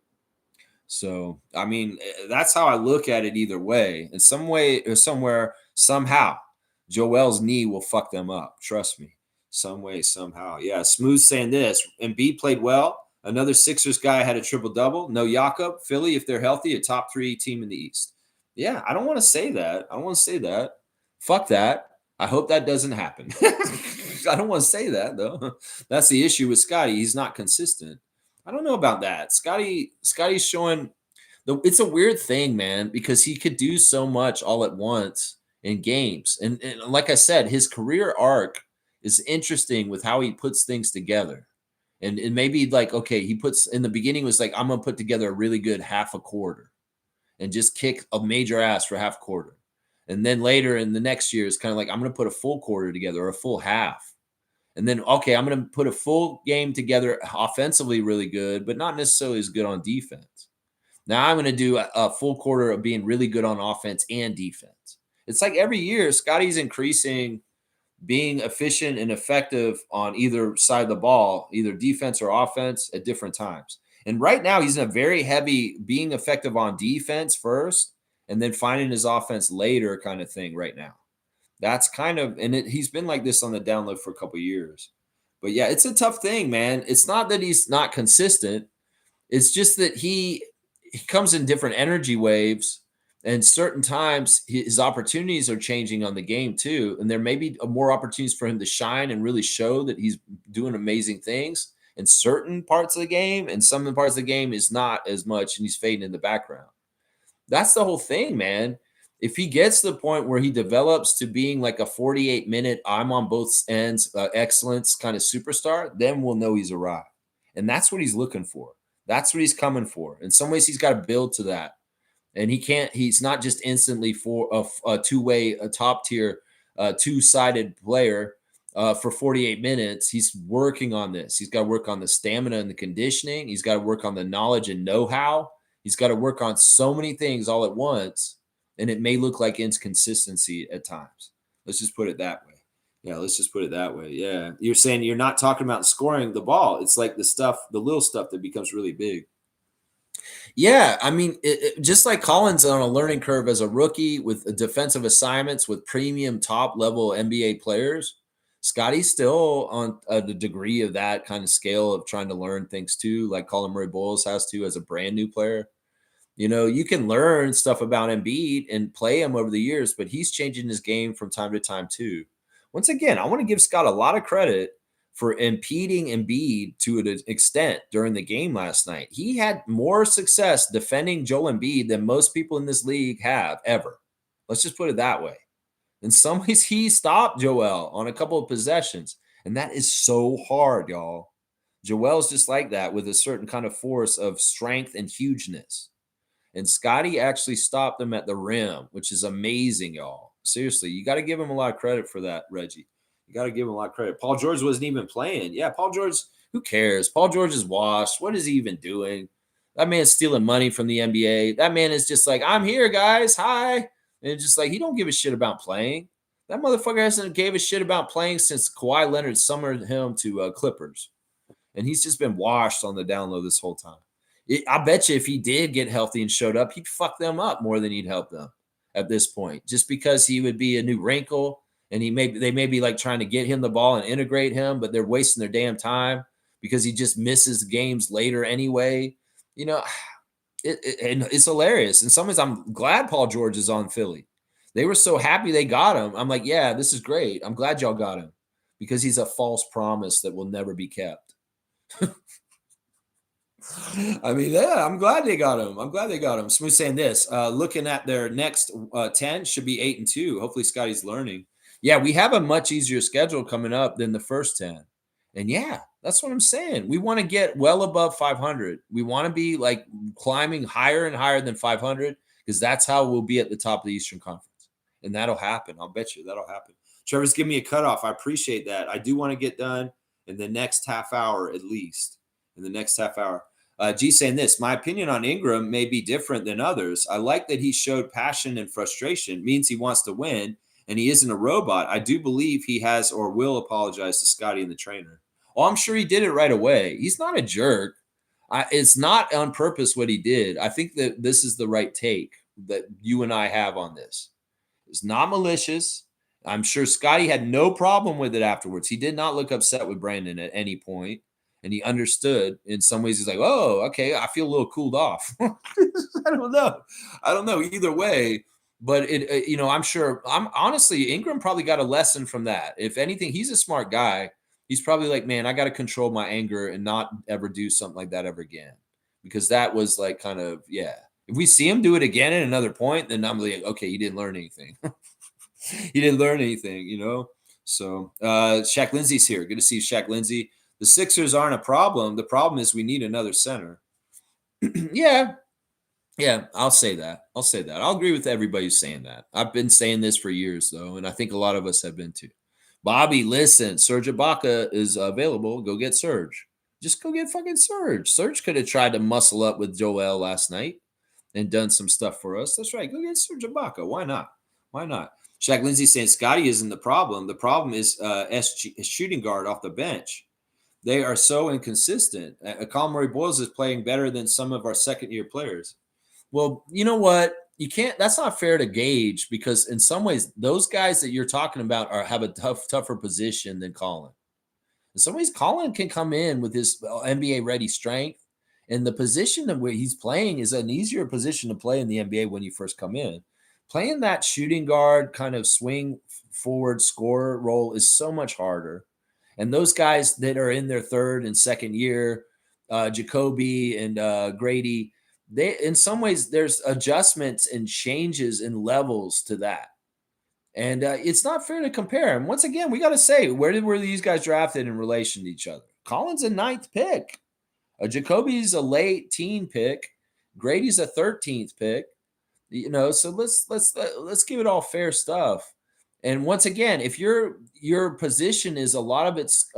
So, I mean, that's how I look at it either way. In some way or somewhere, somehow, Joel's knee will fuck them up. Trust me. Some way, somehow. Yeah, Smooth saying this. Embiid played well. Another Sixers guy had a triple-double. No Jakob. Philly, if they're healthy, a top 3 team in the East. Yeah, I don't want to say that. I don't want to say that. Fuck that. I hope that doesn't happen. I don't want to say that, though. That's the issue with Scotty. He's not consistent. I don't know about that. Scotty's showing it's a weird thing, man, because he could do so much all at once in games. And like I said, his career arc is interesting with how he puts things together. And maybe like, okay, he puts in the beginning was like, I'm gonna put together a really good half a quarter and just kick a major ass for half quarter. And then later in the next year, it's kind of like, I'm gonna put a full quarter together or a full half. And then, okay, I'm going to put a full game together offensively really good, but not necessarily as good on defense. Now I'm going to do a full quarter of being really good on offense and defense. It's like every year, Scotty's increasing being efficient and effective on either side of the ball, either defense or offense at different times. And right now, he's in a very heavy being effective on defense first and then finding his offense later kind of thing right now. That's kind of, and he's been like this on the download for a couple of years. But yeah, it's a tough thing, man. It's not that he's not consistent. It's just that he comes in different energy waves, and certain times his opportunities are changing on the game too. And there may be more opportunities for him to shine and really show that he's doing amazing things in certain parts of the game, and some of the parts of the game is not as much, and he's fading in the background. That's the whole thing, man. If he gets to the point where he develops to being like a 48-minute, I'm on both ends, excellence kind of superstar, then we'll know he's arrived. And that's what he's looking for. That's what he's coming for. In some ways, he's got to build to that. And he's not just instantly for a two-way, a top tier, two-sided player for 48 minutes. He's working on this. He's got to work on the stamina and the conditioning. He's got to work on the knowledge and know-how. He's got to work on so many things all at once, and it may look like inconsistency at times. Let's just put it that way. Yeah, let's just put it that way. Yeah. You're saying you're not talking about scoring the ball. It's like the little stuff that becomes really big. Yeah, I mean, just like Collins on a learning curve as a rookie with defensive assignments with premium top level NBA players, Scotty's still on the degree of that kind of scale of trying to learn things too, like Colin Murray Bowles has to as a brand new player. You know, you can learn stuff about Embiid and play him over the years, but he's changing his game from time to time too. Once again, I want to give Scott a lot of credit for impeding Embiid to an extent during the game last night. He had more success defending Joel Embiid than most people in this league have ever. Let's just put it that way. In some ways, he stopped Joel on a couple of possessions, and that is so hard, y'all. Joel's just like that with a certain kind of force of strength and hugeness. And Scotty actually stopped him at the rim, which is amazing, y'all. Seriously, you got to give him a lot of credit for that, Reggie. You got to give him a lot of credit. Paul George wasn't even playing. Yeah, Paul George, who cares? Paul George is washed. What is he even doing? That man's stealing money from the NBA. That man is just like, I'm here, guys. Hi. And it's just like, he don't give a shit about playing. That motherfucker hasn't gave a shit about playing since Kawhi Leonard summoned him to Clippers. And he's just been washed on the down low this whole time. I bet you if he did get healthy and showed up, he'd fuck them up more than he'd help them at this point, just because he would be a new wrinkle and they may be like trying to get him the ball and integrate him, but they're wasting their damn time because he just misses games later anyway. You know, and it's hilarious. In some ways, I'm glad Paul George is on Philly. They were so happy they got him. I'm like, yeah, this is great. I'm glad y'all got him because he's a false promise that will never be kept. I mean, yeah, I'm glad they got him. I'm glad they got him. Smooth saying this, looking at their next 10 should be 8-2. Hopefully Scotty's learning. Yeah, we have a much easier schedule coming up than the first 10. And yeah, that's what I'm saying. We want to get well above 500. We want to be like climbing higher and higher than 500 because that's how we'll be at the top of the Eastern Conference. And that'll happen. I'll bet you that'll happen. Trevor's giving me a cutoff. I appreciate that. I do want to get done in the next half hour at least. In the next half hour. G saying this, my opinion on Ingram may be different than others. I like that he showed passion and frustration, means he wants to win, and he isn't a robot. I do believe he has or will apologize to Scotty and the trainer. Oh, I'm sure he did it right away. He's not a jerk. It's not on purpose what he did. I think that this is the right take that you and I have on this. It's not malicious. I'm sure Scotty had no problem with it afterwards. He did not look upset with Brandon at any point. And he understood. In some ways, he's like, oh, okay, I feel a little cooled off. I don't know either way. But I'm honestly, Ingram probably got a lesson from that. If anything, he's a smart guy. He's probably like, man, I got to control my anger and not ever do something like that ever again. Because that was like kind of, yeah. If we see him do it again at another point, then I'm like, okay, he didn't learn anything. He didn't learn anything, you know? So Shaq Lindsay's here. Good to see you, Shaq Lindsay. The Sixers aren't a problem. The problem is we need another center. Yeah, I'll say that. I'll agree with everybody who's saying that. I've been saying this for years, though, and I think a lot of us have been too. Bobby, listen, Serge Ibaka is available. Go get Serge. Just go get fucking Serge. Serge could have tried to muscle up with Joel last night and done some stuff for us. That's right. Go get Serge Ibaka. Why not? Shaq Lindsay saying Scotty isn't the problem. The problem is shooting guard off the bench. They are so inconsistent. Colin Murray-Boyles is playing better than some of our second-year players. Well, you know what? You can't. That's not fair to gauge because in some ways, those guys that you're talking about have a tougher position than Colin. In some ways, Colin can come in with his NBA-ready strength, and the position that he's playing is an easier position to play in the NBA when you first come in. Playing that shooting guard kind of swing forward scorer role is so much harder. And those guys that are in their third and second year, Jacoby and Grady, they in some ways there's adjustments and changes in levels to that. And it's not fair to compare. And once again, we got to say, were these guys drafted in relation to each other? Colin's a 9th pick. Jacoby's a late teen pick. Grady's a 13th pick. You know, so let's give it all fair stuff. And once again, if your position is a lot of it's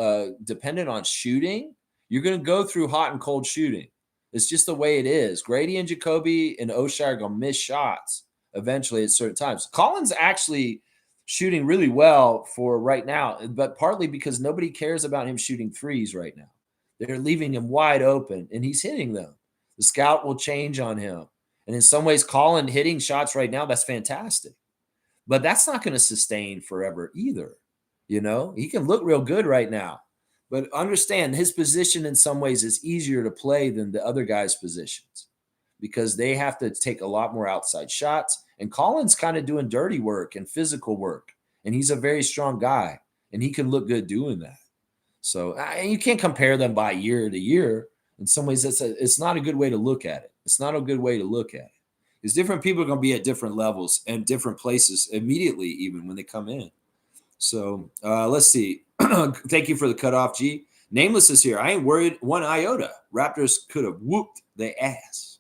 dependent on shooting, you're going to go through hot and cold shooting. It's just the way it is. Grady and Jacoby and O'Shea are going to miss shots eventually at certain times. Colin's actually shooting really well for right now, but partly because nobody cares about him shooting threes right now. They're leaving him wide open, and he's hitting them. The scout will change on him. And in some ways, Colin hitting shots right now, that's fantastic. But that's not going to sustain forever either. You know, he can look real good right now. But understand his position in some ways is easier to play than the other guys' positions. because they have to take a lot more outside shots. And Colin's kind of doing dirty work and physical work. And he's a very strong guy, and he can look good doing that. So you can't compare them by year to year. In some ways, it's not a good way to look at it. It's not a good way to look at it. Because different people are going to be at different levels and different places immediately, even when they come in. So let's see. Thank you for the cutoff, G. Nameless is here. I ain't worried one iota. Raptors could have whooped their ass.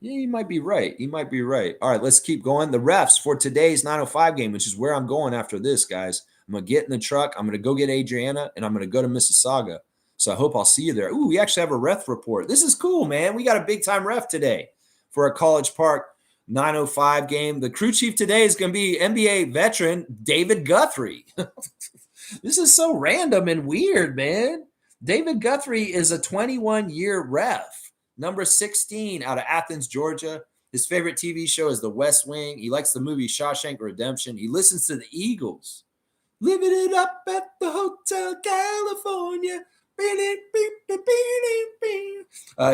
Yeah, you might be right. You might be right. All right, let's keep going. The refs for today's 9:05 game, which is where I'm going after this, guys. I'm going to get in the truck. I'm going to go get Adriana, and I'm going to go to Mississauga. So I hope I'll see you there. Ooh, we actually have a ref report. This is cool, man. We got a big-time ref today for a College Park 9:05 game. The crew chief today is going to be NBA veteran David Guthrie. This is so random and weird, man. David Guthrie is a 21-year ref, number 16 out of Athens, Georgia. His favorite TV show is The West Wing. He likes the movie Shawshank Redemption. He listens to the Eagles. Living it up at the Hotel California.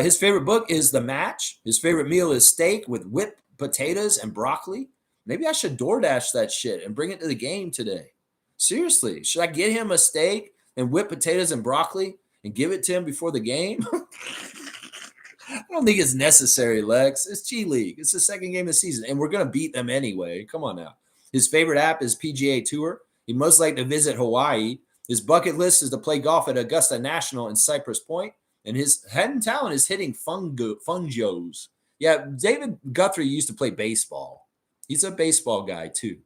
His favorite book is The Match. His favorite meal is steak with whipped potatoes and broccoli. Maybe I should DoorDash that shit and bring it to the game today. Seriously, should I get him a steak and whipped potatoes and broccoli and give it to him before the game? I don't think it's necessary, Lex. It's G League. It's the second game of the season, and we're going to beat them anyway. Come on now. His favorite app is PGA Tour. He'd most like to visit Hawaii. His bucket list is to play golf at Augusta National in Cypress Point, and his hidden talent is hitting fungos. Yeah, David Guthrie used to play baseball. He's a baseball guy, too.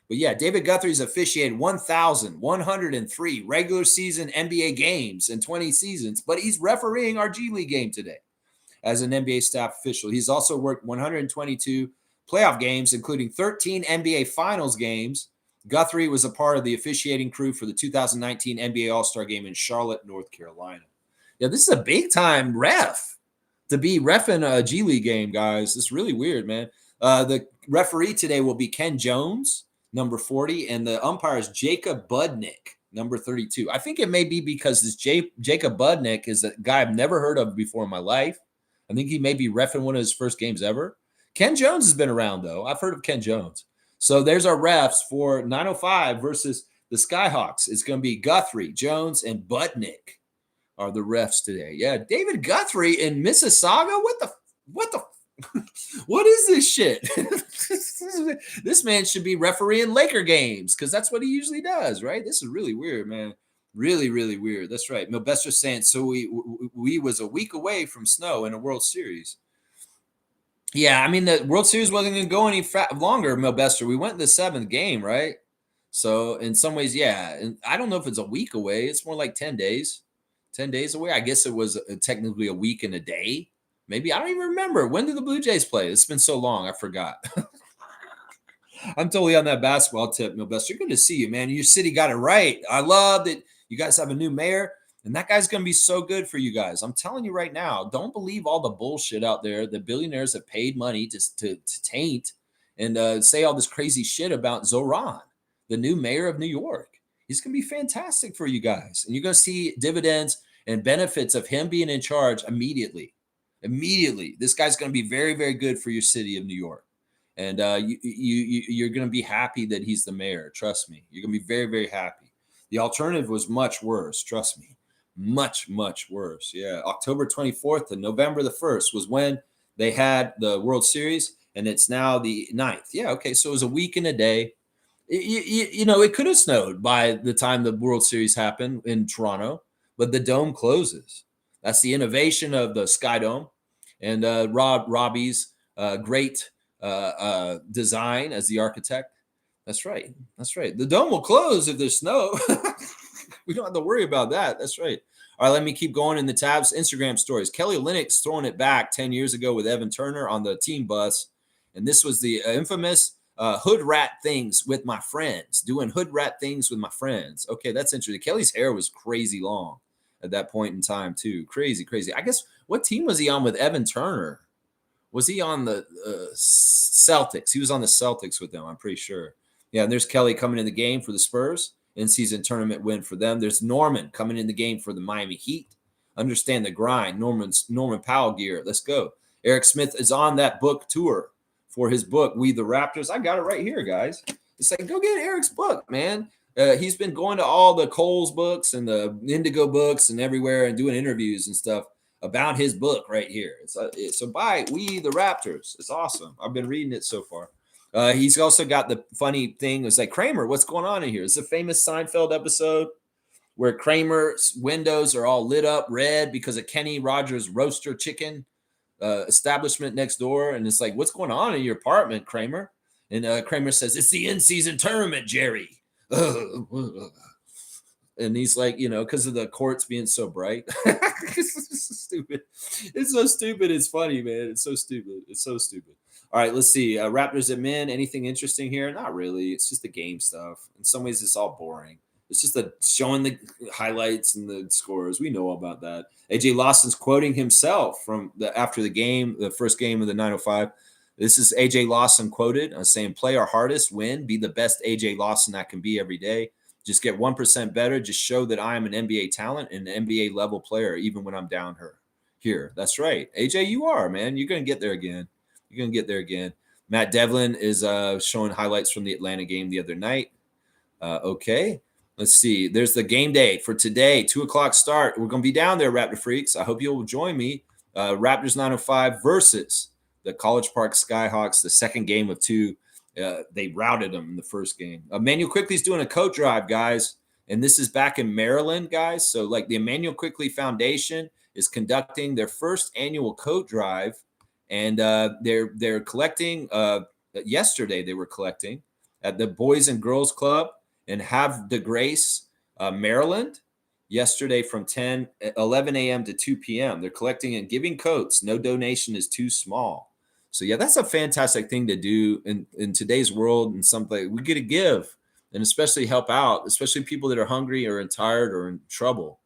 But yeah, David Guthrie's officiated 1,103 regular season NBA games in 20 seasons, but he's refereeing our G League game today as an NBA staff official. He's also worked 122 playoff games, including 13 NBA Finals games. Guthrie was a part of the officiating crew for the 2019 NBA All-Star Game in Charlotte, North Carolina. Yeah, this is a big-time ref to be reffing a G League game, guys. It's really weird, man. The referee today will be Ken Jones, number 40, and the umpire is Jacob Budnick, number 32. I think it may be because this Jacob Budnick is a guy I've never heard of before in my life. I think he may be reffing one of his first games ever. Ken Jones has been around, though. I've heard of Ken Jones. So there's our refs for 9:05 versus the Skyhawks. It's going to be Guthrie, Jones, and Budnick are the refs today. Yeah, David Guthrie in Mississauga? What the what is this shit? This man should be refereeing Laker games because that's what he usually does, right? This is really weird, man. Really, really weird. That's right. Milbester's saying, so we was a week away from snow in a World Series. Yeah, I mean, the World Series wasn't going to go any longer, Milbester. We went in the 7th game, right? So in some ways, yeah. And I don't know if it's a week away. It's more like 10 days. 10 days away. I guess it was technically a week and a day. Maybe. I don't even remember. When did the Blue Jays play? It's been so long. I forgot. I'm totally on that basketball tip, Milbester. Good to see you, man. Your city got it right. I love that you guys have a new mayor. And that guy's going to be so good for you guys. I'm telling you right now, don't believe all the bullshit out there. The billionaires have paid money to taint and say all this crazy shit about Zoran, the new mayor of New York. He's going to be fantastic for you guys. And you're going to see dividends and benefits of him being in charge immediately. Immediately. This guy's going to be very, very good for your city of New York. And you're going to be happy that he's the mayor. Trust me. You're going to be very, very happy. The alternative was much worse. Trust me. Much, much worse. Yeah. October 24th to November the 1st was when they had the World Series, and it's now the 9th. Yeah. Okay. So it was a week and a day. It could have snowed by the time the World Series happened in Toronto, but the dome closes. That's the innovation of the Sky Dome and Robbie's great design as the architect. That's right. That's right. The dome will close if there's snow. We don't have to worry about that. That's right. All right, let me keep going in the tabs. Instagram stories. Kelly Olynyk's throwing it back 10 years ago with Evan Turner on the team bus. And this was the infamous hood rat things with my friends, doing hood rat things with my friends. Okay, that's interesting. Kelly's hair was crazy long at that point in time, too. Crazy, crazy. I guess, what team was he on with Evan Turner? Was he on the Celtics? He was on the Celtics with them, I'm pretty sure. Yeah, and there's Kelly coming in the game for the Spurs. In-season tournament win for them. There's Norman coming in the game for the Miami Heat. Understand the grind. Norman Powell gear. Let's go. Eric Smith is on that book tour for his book, We the Raptors. I got it right here, guys. It's like, go get Eric's book, man. He's been going to all the Coles books and the Indigo books and everywhere and doing interviews and stuff about his book right here. So buy We the Raptors. It's awesome. I've been reading it so far. He's also got the funny thing. It's like, Kramer, what's going on in here? It's a famous Seinfeld episode where Kramer's windows are all lit up red because of Kenny Rogers' roaster chicken establishment next door. And it's like, what's going on in your apartment, Kramer? And Kramer says, it's the in-season tournament, Jerry. And he's like, because of the courts being so bright. It's stupid. It's so stupid. It's funny, man. It's so stupid. It's so stupid. All right, let's see. Raptors at men. Anything interesting here? Not really. It's just the game stuff. In some ways, it's all boring. It's just showing the highlights and the scores. We know all about that. AJ Lawson's quoting himself from after the game, the first game of the 905. This is AJ Lawson quoted saying, play our hardest, win, be the best AJ Lawson I can be every day. Just get 1% better. Just show that I am an NBA talent and an NBA level player, even when I'm down here. That's right. AJ, you are, man. You're going to get there again. You're going to get there again. Matt Devlin is showing highlights from the Atlanta game the other night. Okay. Let's see. There's the game day for today, 2:00 start. We're going to be down there, Raptor Freaks. I hope you'll join me. Raptors 905 versus the College Park Skyhawks, the second game of two. They routed them in the first game. Emmanuel Quickly's doing a coat drive, guys. And this is back in Maryland, guys. So, like, the Emmanuel Quickly Foundation is conducting their first annual coat drive. And they're collecting. Yesterday, they were collecting at the Boys and Girls Club in Havre de Grace, Maryland, yesterday from 11 a.m. to 2 p.m. They're collecting and giving coats. No donation is too small. So, yeah, that's a fantastic thing to do in today's world, and something we get to give and especially help out, especially people that are hungry or tired or in trouble.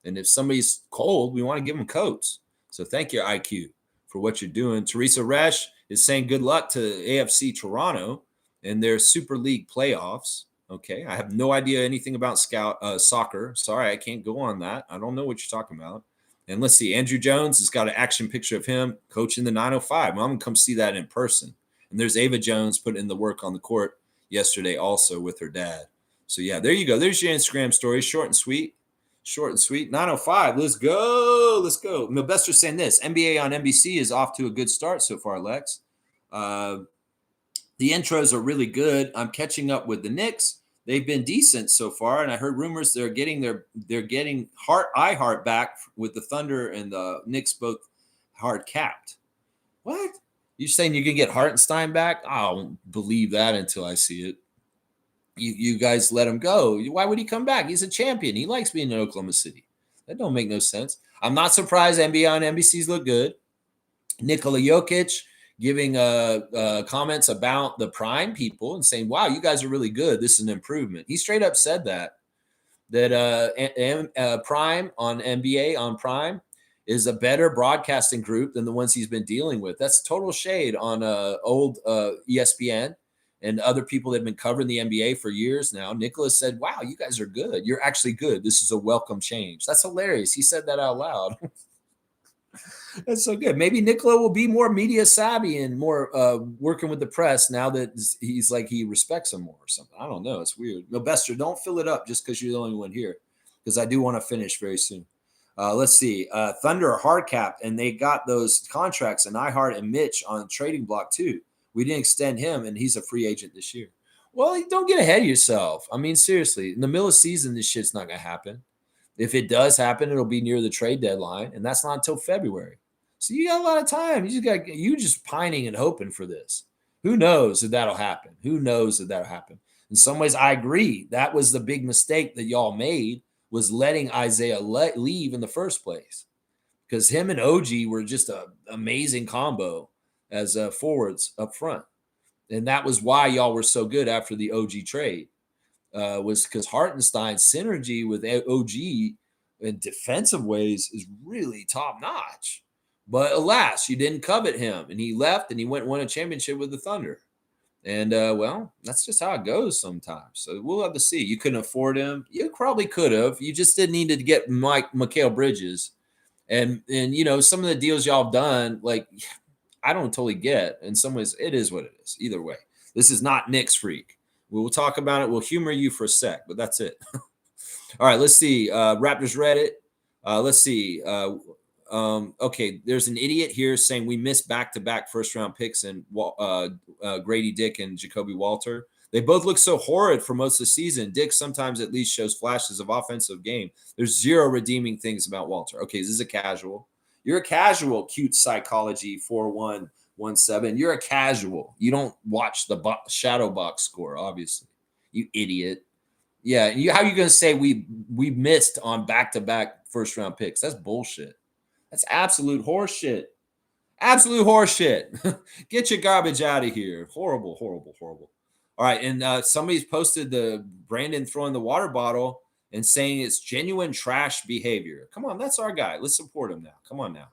And if somebody's cold, we want to give them coats. So thank you, IQ, for what you're doing. Teresa Resch is saying good luck to AFC Toronto in their Super League playoffs. Okay, I have no idea anything about soccer. Sorry, I can't go on that. I don't know what you're talking about. And let's see, Andrew Jones has got an action picture of him coaching the 905. Well, I'm going to come see that in person. And there's Ava Jones putting in the work on the court yesterday also with her dad. So, yeah, there you go. There's your Instagram story. Short and sweet. Short and sweet. 905. Let's go. Let's go. Milbester's saying this. NBA on NBC is off to a good start so far, Lex. The intros are really good. I'm catching up with the Knicks. They've been decent so far, and I heard rumors they're getting iHeart back with the Thunder and the Knicks both hard capped. What? You're saying you can get Hartenstein back? I don't believe that until I see it. You guys let him go. Why would he come back? He's a champion. He likes being in Oklahoma City. That don't make no sense. I'm not surprised NBA on NBC's look good. Nikola Jokic giving comments about the Prime people and saying, wow, you guys are really good. This is an improvement. He straight up said that Prime on NBA on Prime is a better broadcasting group than the ones he's been dealing with. That's total shade on old ESPN and other people that have been covering the NBA for years now. Nicholas said, wow, you guys are good. You're actually good. This is a welcome change. That's hilarious. He said that out loud. That's so good. Maybe Nicola will be more media savvy and more working with the press now that he's like he respects them more or something. I don't know. It's weird. No, Bester, don't fill it up just because you're the only one here, because I do want to finish very soon. Let's see. Thunder are hard capped, and they got those contracts and iHeart and Mitch on the trading block too. We didn't extend him, and he's a free agent this year. Well, don't get ahead of yourself. I mean, seriously, in the middle of the season, this shit's not going to happen. If it does happen, it'll be near the trade deadline, and that's not until February. So you got a lot of time. You just pining and hoping for this. Who knows if that'll happen? Who knows if that'll happen? In some ways, I agree. That was the big mistake that y'all made, was letting Isaiah leave in the first place, because him and OG were just an amazing combo as forwards up front. And that was why y'all were so good after the OG trade, was because Hartenstein's synergy with OG in defensive ways is really top notch. But alas, you didn't covet him, and he left, and he went and won a championship with the Thunder. And, well, that's just how it goes sometimes. So we'll have to see. You couldn't afford him. You probably could have. You just didn't need to get Mikal Bridges. And you know, some of the deals y'all have done, like, I don't totally get. In some ways, it is what it is. Either way, this is not Knicks freak. We will talk about it. We'll humor you for a sec, but that's it. All right, let's see. Raptors Reddit. Let's see. Okay, there's an idiot here saying we missed back-to-back first-round picks and Grady Dick and Jacoby Walter. They both look so horrid for most of the season. Dick sometimes at least shows flashes of offensive game. There's zero redeeming things about Walter. Okay, this is a casual. You're a casual, cute psychology 4117. You're a casual. You don't watch the shadow box score, obviously. You idiot. Yeah, how are you going to say we missed on back-to-back first-round picks? That's bullshit. That's absolute horseshit. Absolute horseshit. Get your garbage out of here. Horrible, horrible, horrible. All right, and somebody's posted the Brandon throwing the water bottle and saying it's genuine trash behavior. Come on, that's our guy. Let's support him now. Come on now.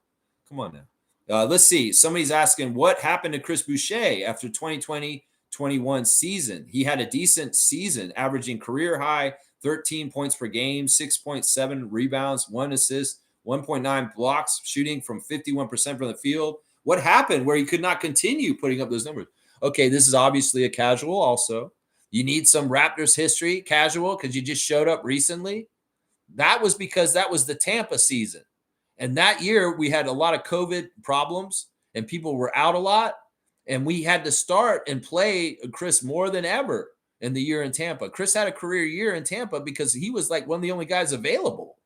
Come on now. Let's see. Somebody's asking what happened to Chris Boucher after 2020-21 season. He had a decent season, averaging career high 13 points per game, 6.7 rebounds, 1 assist, 1.9 blocks, shooting from 51% from the field. What happened where he could not continue putting up those numbers? Okay, this is obviously a casual also. You need some Raptors history, casual, because you just showed up recently. That was because that was the Tampa season. And that year we had a lot of COVID problems and people were out a lot. And we had to start and play Chris more than ever in the year in Tampa. Chris had a career year in Tampa because he was like one of the only guys available.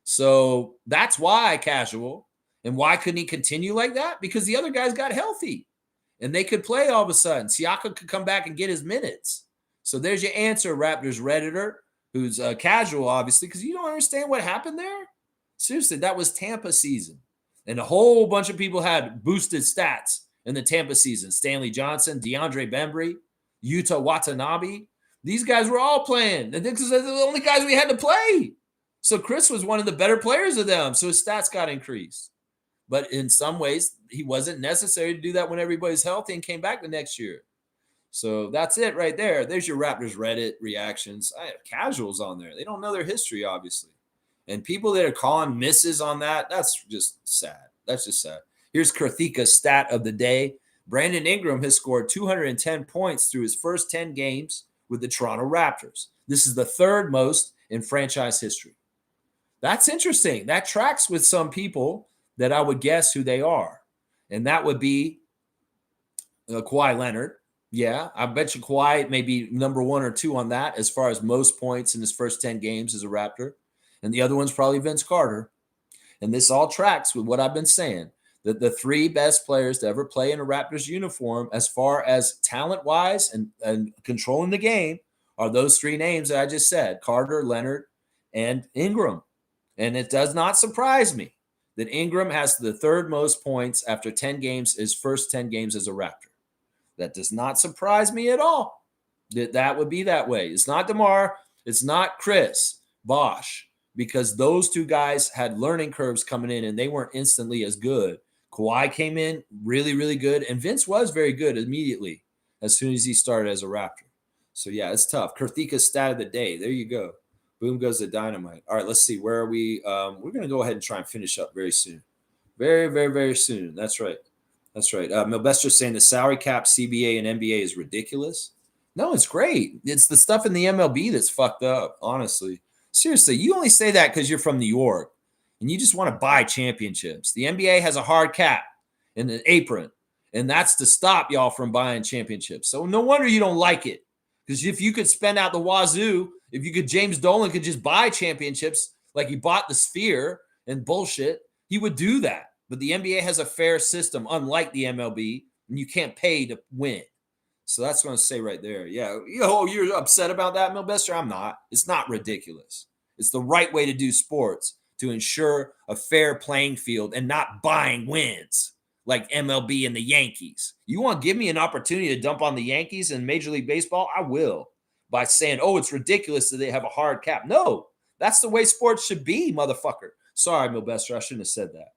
So that's why casual. And why couldn't he continue like that? Because the other guys got healthy and they could play all of a sudden. Siakam could come back and get his minutes. So there's your answer, Raptors Redditor, who's casual, obviously, because you don't understand what happened there. Seriously, that was Tampa season. And a whole bunch of people had boosted stats in the Tampa season. Stanley Johnson, DeAndre Bembry, Yuta Watanabe. These guys were all playing. And because they're the only guys we had to play. So Chris was one of the better players of them. So his stats got increased. But in some ways, he wasn't necessary to do that when everybody's healthy and came back the next year. So that's it right there. There's your Raptors Reddit reactions. I have casuals on there. They don't know their history, obviously. And people that are calling misses on that, that's just sad. That's just sad. Here's Karthika's stat of the day. Brandon Ingram has scored 210 points through his first 10 games with the Toronto Raptors. This is the third most in franchise history. That's interesting. That tracks with some people that I would guess who they are. And that would be Kawhi Leonard. Yeah, I bet you Kawhi may be number 1 or 2 on that as far as most points in his first 10 games as a Raptor. And the other one's probably Vince Carter. And this all tracks with what I've been saying, that the 3 best players to ever play in a Raptors uniform as far as talent-wise and controlling the game are those 3 names that I just said, Carter, Leonard, and Ingram. And it does not surprise me that Ingram has the 3rd most points after 10 games, his first 10 games as a Raptor. That does not surprise me at all. That would be that way. It's not DeMar. It's not Chris Bosh, because those 2 guys had learning curves coming in and they weren't instantly as good. Kawhi came in really, really good. And Vince was very good immediately as soon as he started as a Raptor. So, yeah, it's tough. Karthika's stat of the day. There you go. Boom goes the dynamite. All right, let's see. Where are we? We're going to go ahead and try and finish up very soon. Very, very, very soon. That's right. That's right. Milbester saying the salary cap, CBA, and NBA is ridiculous. No, it's great. It's the stuff in the MLB that's fucked up, honestly. Seriously, you only say that because you're from New York and you just want to buy championships. The NBA has a hard cap and an apron, and that's to stop y'all from buying championships. So no wonder you don't like it, because if you could spend out the wazoo, if you could, James Dolan could just buy championships like he bought the Sphere and bullshit, he would do that. But the NBA has a fair system, unlike the MLB, and you can't pay to win. So that's what I'm going to say right there. Yeah. You're upset about that, Milbester? I'm not. It's not ridiculous. It's the right way to do sports, to ensure a fair playing field and not buying wins like MLB and the Yankees. You want to give me an opportunity to dump on the Yankees in Major League Baseball? I will, by saying, oh, it's ridiculous that they have a hard cap. No, that's the way sports should be, motherfucker. Sorry, Milbester. I shouldn't have said that.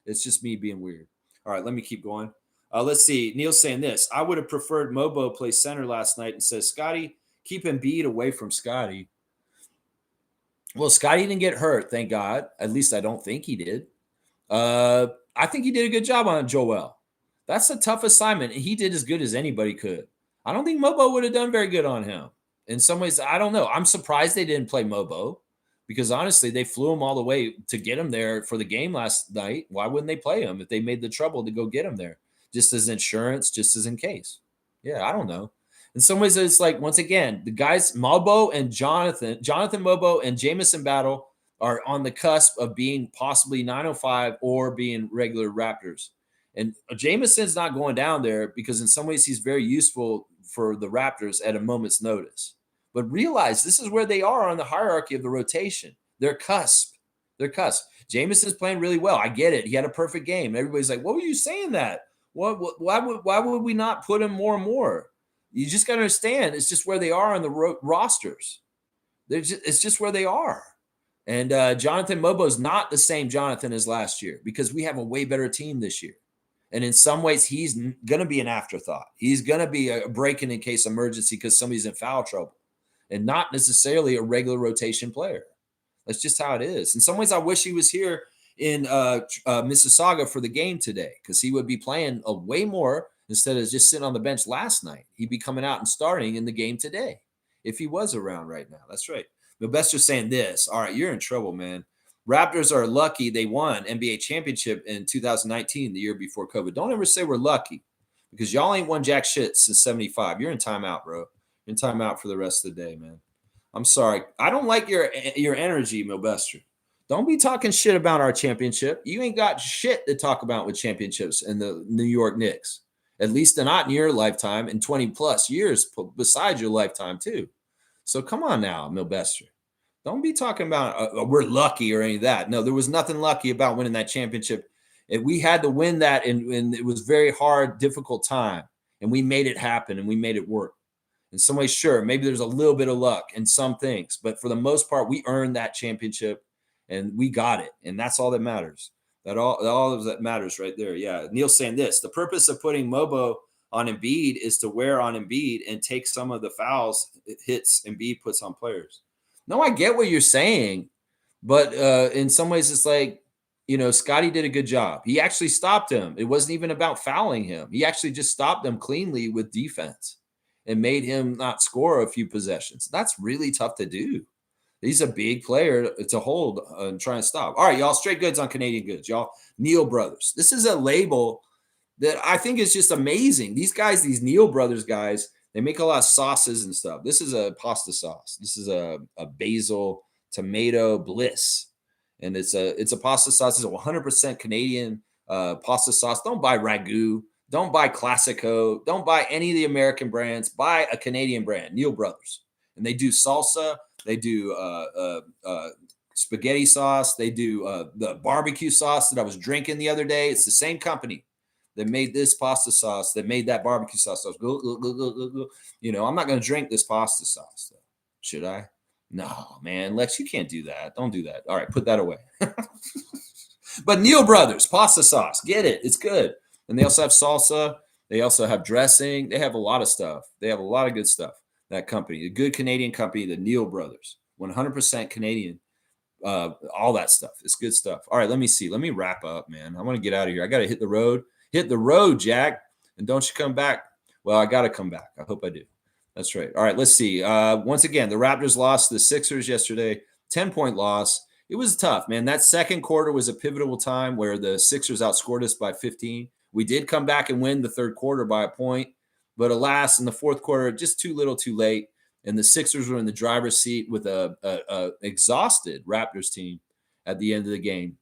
It's just me being weird. All right, let me keep going. Let's see. Neil's saying this. I would have preferred Mobo play center last night, and says, Scotty, keep Embiid away from Scotty. Well, Scotty didn't get hurt, thank God. At least I don't think he did. I think he did a good job on Joel. That's a tough assignment. He did as good as anybody could. I don't think Mobo would have done very good on him. In some ways, I don't know. I'm surprised they didn't play Mobo because honestly, they flew him all the way to get him there for the game last night. Why wouldn't they play him if they made the trouble to go get him there? Just as insurance, just as in case. Yeah, I don't know. In some ways, it's like, once again, the guys, Mobo and Jonathan Mobo and Jamison Battle are on the cusp of being possibly 905 or being regular Raptors. And Jameson's not going down there because in some ways he's very useful for the Raptors at a moment's notice. But realize this is where they are on the hierarchy of the rotation. They're cusp. They're cusp. Jameson's playing really well. I get it. He had a perfect game. Everybody's like, what were you saying that? Why would we not put him more and more? You just got to understand, it's just where they are on the rosters. It's just where they are. And Jonathan Mobo's not the same Jonathan as last year because we have a way better team this year. And in some ways, he's going to be an afterthought. He's going to be a break-in in case emergency because somebody's in foul trouble and not necessarily a regular rotation player. That's just how it is. In some ways, I wish he was here in Mississauga for the game today because he would be playing a way more instead of just sitting on the bench last night. He'd be coming out and starting in the game today if he was around right now. That's right. Milbester's saying this. All right, you're in trouble, man. Raptors are lucky they won NBA championship in 2019, the year before COVID. Don't ever say we're lucky because y'all ain't won jack shit since 75. You're in timeout, bro. You're in timeout for the rest of the day, man. I'm sorry. I don't like your energy, Milbester. Don't be talking shit about our championship. You ain't got shit to talk about with championships in the New York Knicks. At least not in your lifetime, in 20 plus years besides your lifetime too. So come on now, Milbester. Don't be talking about we're lucky or any of that. No, there was nothing lucky about winning that championship. We had to win that, and it was very hard, difficult time, and we made it happen, and we made it work. In some ways, sure, maybe there's a little bit of luck in some things, but for the most part, we earned that championship, and we got it, and that's all that matters. All of that matters right there. Yeah, Neil's saying this. The purpose of putting Mobo on Embiid is to wear on Embiid and take some of the fouls hits Embiid puts on players. No, I get what you're saying, but in some ways it's like, Scotty did a good job. He actually stopped him. It wasn't even about fouling him. He actually just stopped him cleanly with defense and made him not score a few possessions. That's really tough to do. He's a big player to hold and try and stop. All right, y'all, straight goods on Canadian goods. Y'all, Neal Brothers. This is a label that I think is just amazing. These guys, these Neal Brothers guys, they make a lot of sauces and stuff. This is a pasta sauce. This is a basil tomato bliss. And it's a pasta sauce. It's a 100% Canadian pasta sauce. Don't buy Ragu. Don't buy Classico. Don't buy any of the American brands. Buy a Canadian brand, Neal Brothers. And they do salsa. They do spaghetti sauce. They do the barbecue sauce that I was drinking the other day. It's the same company that made this pasta sauce, that made that barbecue sauce. I'm not going to drink this pasta sauce, though. Should I? No, man. Lex, you can't do that. Don't do that. All right, put that away. But Neal Brothers, pasta sauce. Get it. It's good. And they also have salsa. They also have dressing. They have a lot of stuff. They have a lot of good stuff. That company, a good Canadian company, the Neal Brothers, 100% Canadian, all that stuff. It's good stuff. All right, let me see. Let me wrap up, man. I want to get out of here. I got to hit the road. Hit the road, Jack. And don't you come back. Well, I got to come back. I hope I do. That's right. All right, let's see. Once again, the Raptors lost the Sixers yesterday, 10-point loss. It was tough, man. That second quarter was a pivotal time where the Sixers outscored us by 15. We did come back and win the third quarter by a point. But alas, in the fourth quarter, just too little too late. And the Sixers were in the driver's seat with a exhausted Raptors team at the end of the game.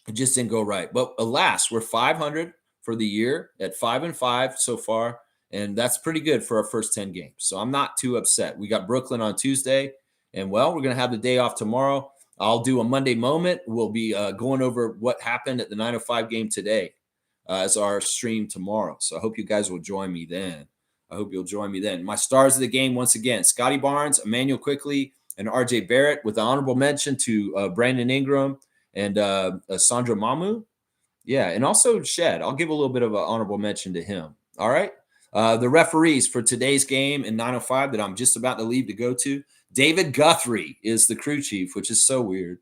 It just didn't go right. But alas, we're 500 for the year at 5-5 so far. And that's pretty good for our first 10 games. So I'm not too upset. We got Brooklyn on Tuesday. And, well, we're going to have the day off tomorrow. I'll do a Monday moment. We'll be going over what happened at the 9:05 game today. As our stream tomorrow. So I hope you guys will join me then. I hope you'll join me then. My stars of the game, once again, Scotty Barnes, Emmanuel Quickley, and RJ Barrett, with an honorable mention to Brandon Ingram and Sandra Mamu. Yeah, and also Shed. I'll give a little bit of an honorable mention to him. All right. The referees for today's game in 9:05 that I'm just about to leave to go to. David Guthrie is the crew chief, which is so weird.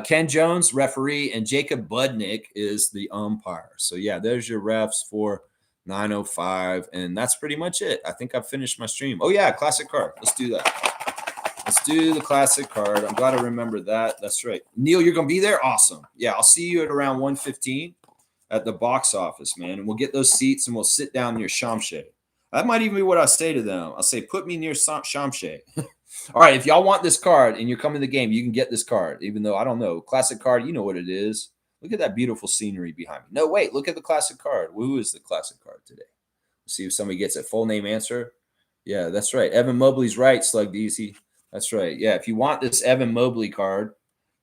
Ken Jones, referee, and Jacob Budnick is the umpire. So, yeah, there's your refs for 9:05. And that's pretty much it. I think I've finished my stream. Oh, yeah, classic card. Let's do that. Let's do the classic card. I'm glad I remember that. That's right. Neil, you're going to be there? Awesome. Yeah, I'll see you at around 1:15 at the box office, man. And we'll get those seats and we'll sit down near Shamshay. That might even be what I say to them. I'll say, put me near Shamshay. All right, if y'all want this card and you're coming to the game, you can get this card, even though I don't know. Classic card, you know what it is. Look at that beautiful scenery behind me. No, wait, look at the classic card. Who is the classic card today? Let's see if somebody gets it. Full name answer. Yeah, that's right. Evan Mobley's right, Slug Deasy. That's right. Yeah, if you want this Evan Mobley card,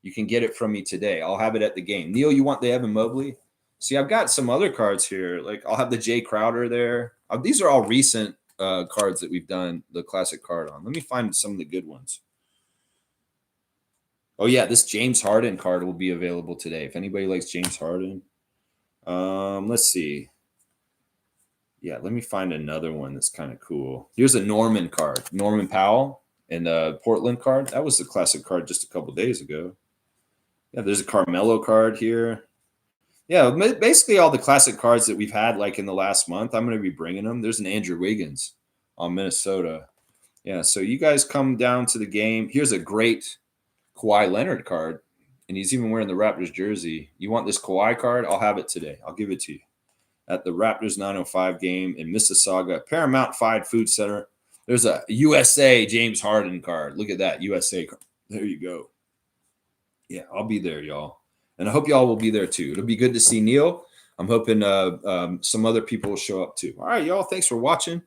you can get it from me today. I'll have it at the game. Neil, you want the Evan Mobley? See, I've got some other cards here. Like I'll have the Jay Crowder there. These are all recent cards that we've done the classic card on. Let me find some of the good ones. Oh yeah, this James Harden card will be available today. If anybody likes James Harden, let's see. Yeah, let me find another one that's kind of cool. Here's a Norman card, Norman Powell, and a Portland card. That was the classic card just a couple days ago. Yeah, there's a Carmelo card here. Yeah, basically all the classic cards that we've had like in the last month, I'm going to be bringing them. There's an Andrew Wiggins on Minnesota. Yeah, so you guys come down to the game. Here's a great Kawhi Leonard card, and he's even wearing the Raptors jersey. You want this Kawhi card? I'll have it today. I'll give it to you at the Raptors 9:05 game in Mississauga, Paramount Fide Food Center. There's a USA James Harden card. Look at that USA card. There you go. Yeah, I'll be there, y'all. And I hope y'all will be there too. It'll be good to see Neil. I'm hoping some other people will show up too. All right, y'all. Thanks for watching.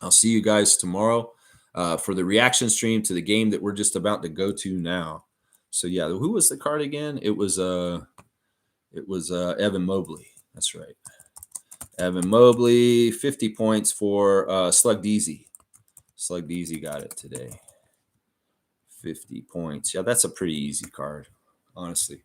I'll see you guys tomorrow for the reaction stream to the game that we're just about to go to now. So yeah, who was the card again? It was Evan Mobley. That's right. Evan Mobley, 50 points for Slug Deasy. Slug Deasy got it today. 50 points. Yeah, that's a pretty easy card, honestly.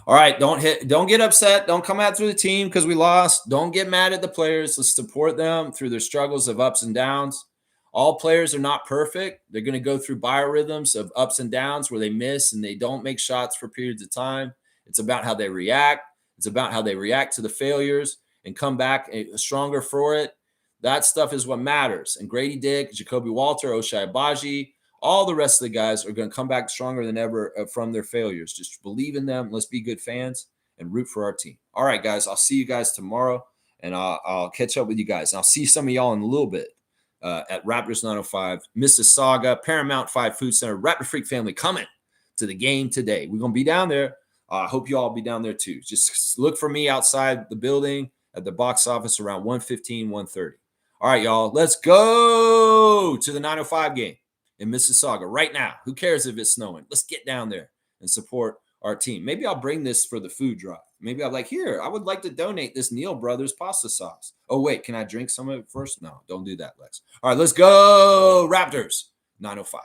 All right, don't get upset. Don't come out through the team because we lost. Don't get mad at the players. Let's support them through their struggles of ups and downs. All players are not perfect. They're going to go through biorhythms of ups and downs where they miss and they don't make shots for periods of time. It's about how they react. It's about how they react to the failures and come back stronger for it. That stuff is what matters. And Grady Dick, Jacoby Walter, Ochai Agbaji, all the rest of the guys are going to come back stronger than ever from their failures. Just believe in them. Let's be good fans and root for our team. All right, guys. I'll see you guys tomorrow, and I'll catch up with you guys. And I'll see some of y'all in a little bit at Raptors 9:05, Mississauga, Paramount Fide Food Center, Raptor Freak family coming to the game today. We're going to be down there. I hope you all be down there too. Just look for me outside the building at the box office around 1:15, 1:30. All right, y'all. Let's go to the 9:05 game in Mississauga right now. Who cares if it's snowing? Let's get down there and support our team. Maybe I'll bring this for the food drive. Maybe I'm like, here, I would like to donate this Neil Brothers pasta sauce. Oh, wait, can I drink some of it first? No, don't do that, Lex. All right, let's go, Raptors 9:05.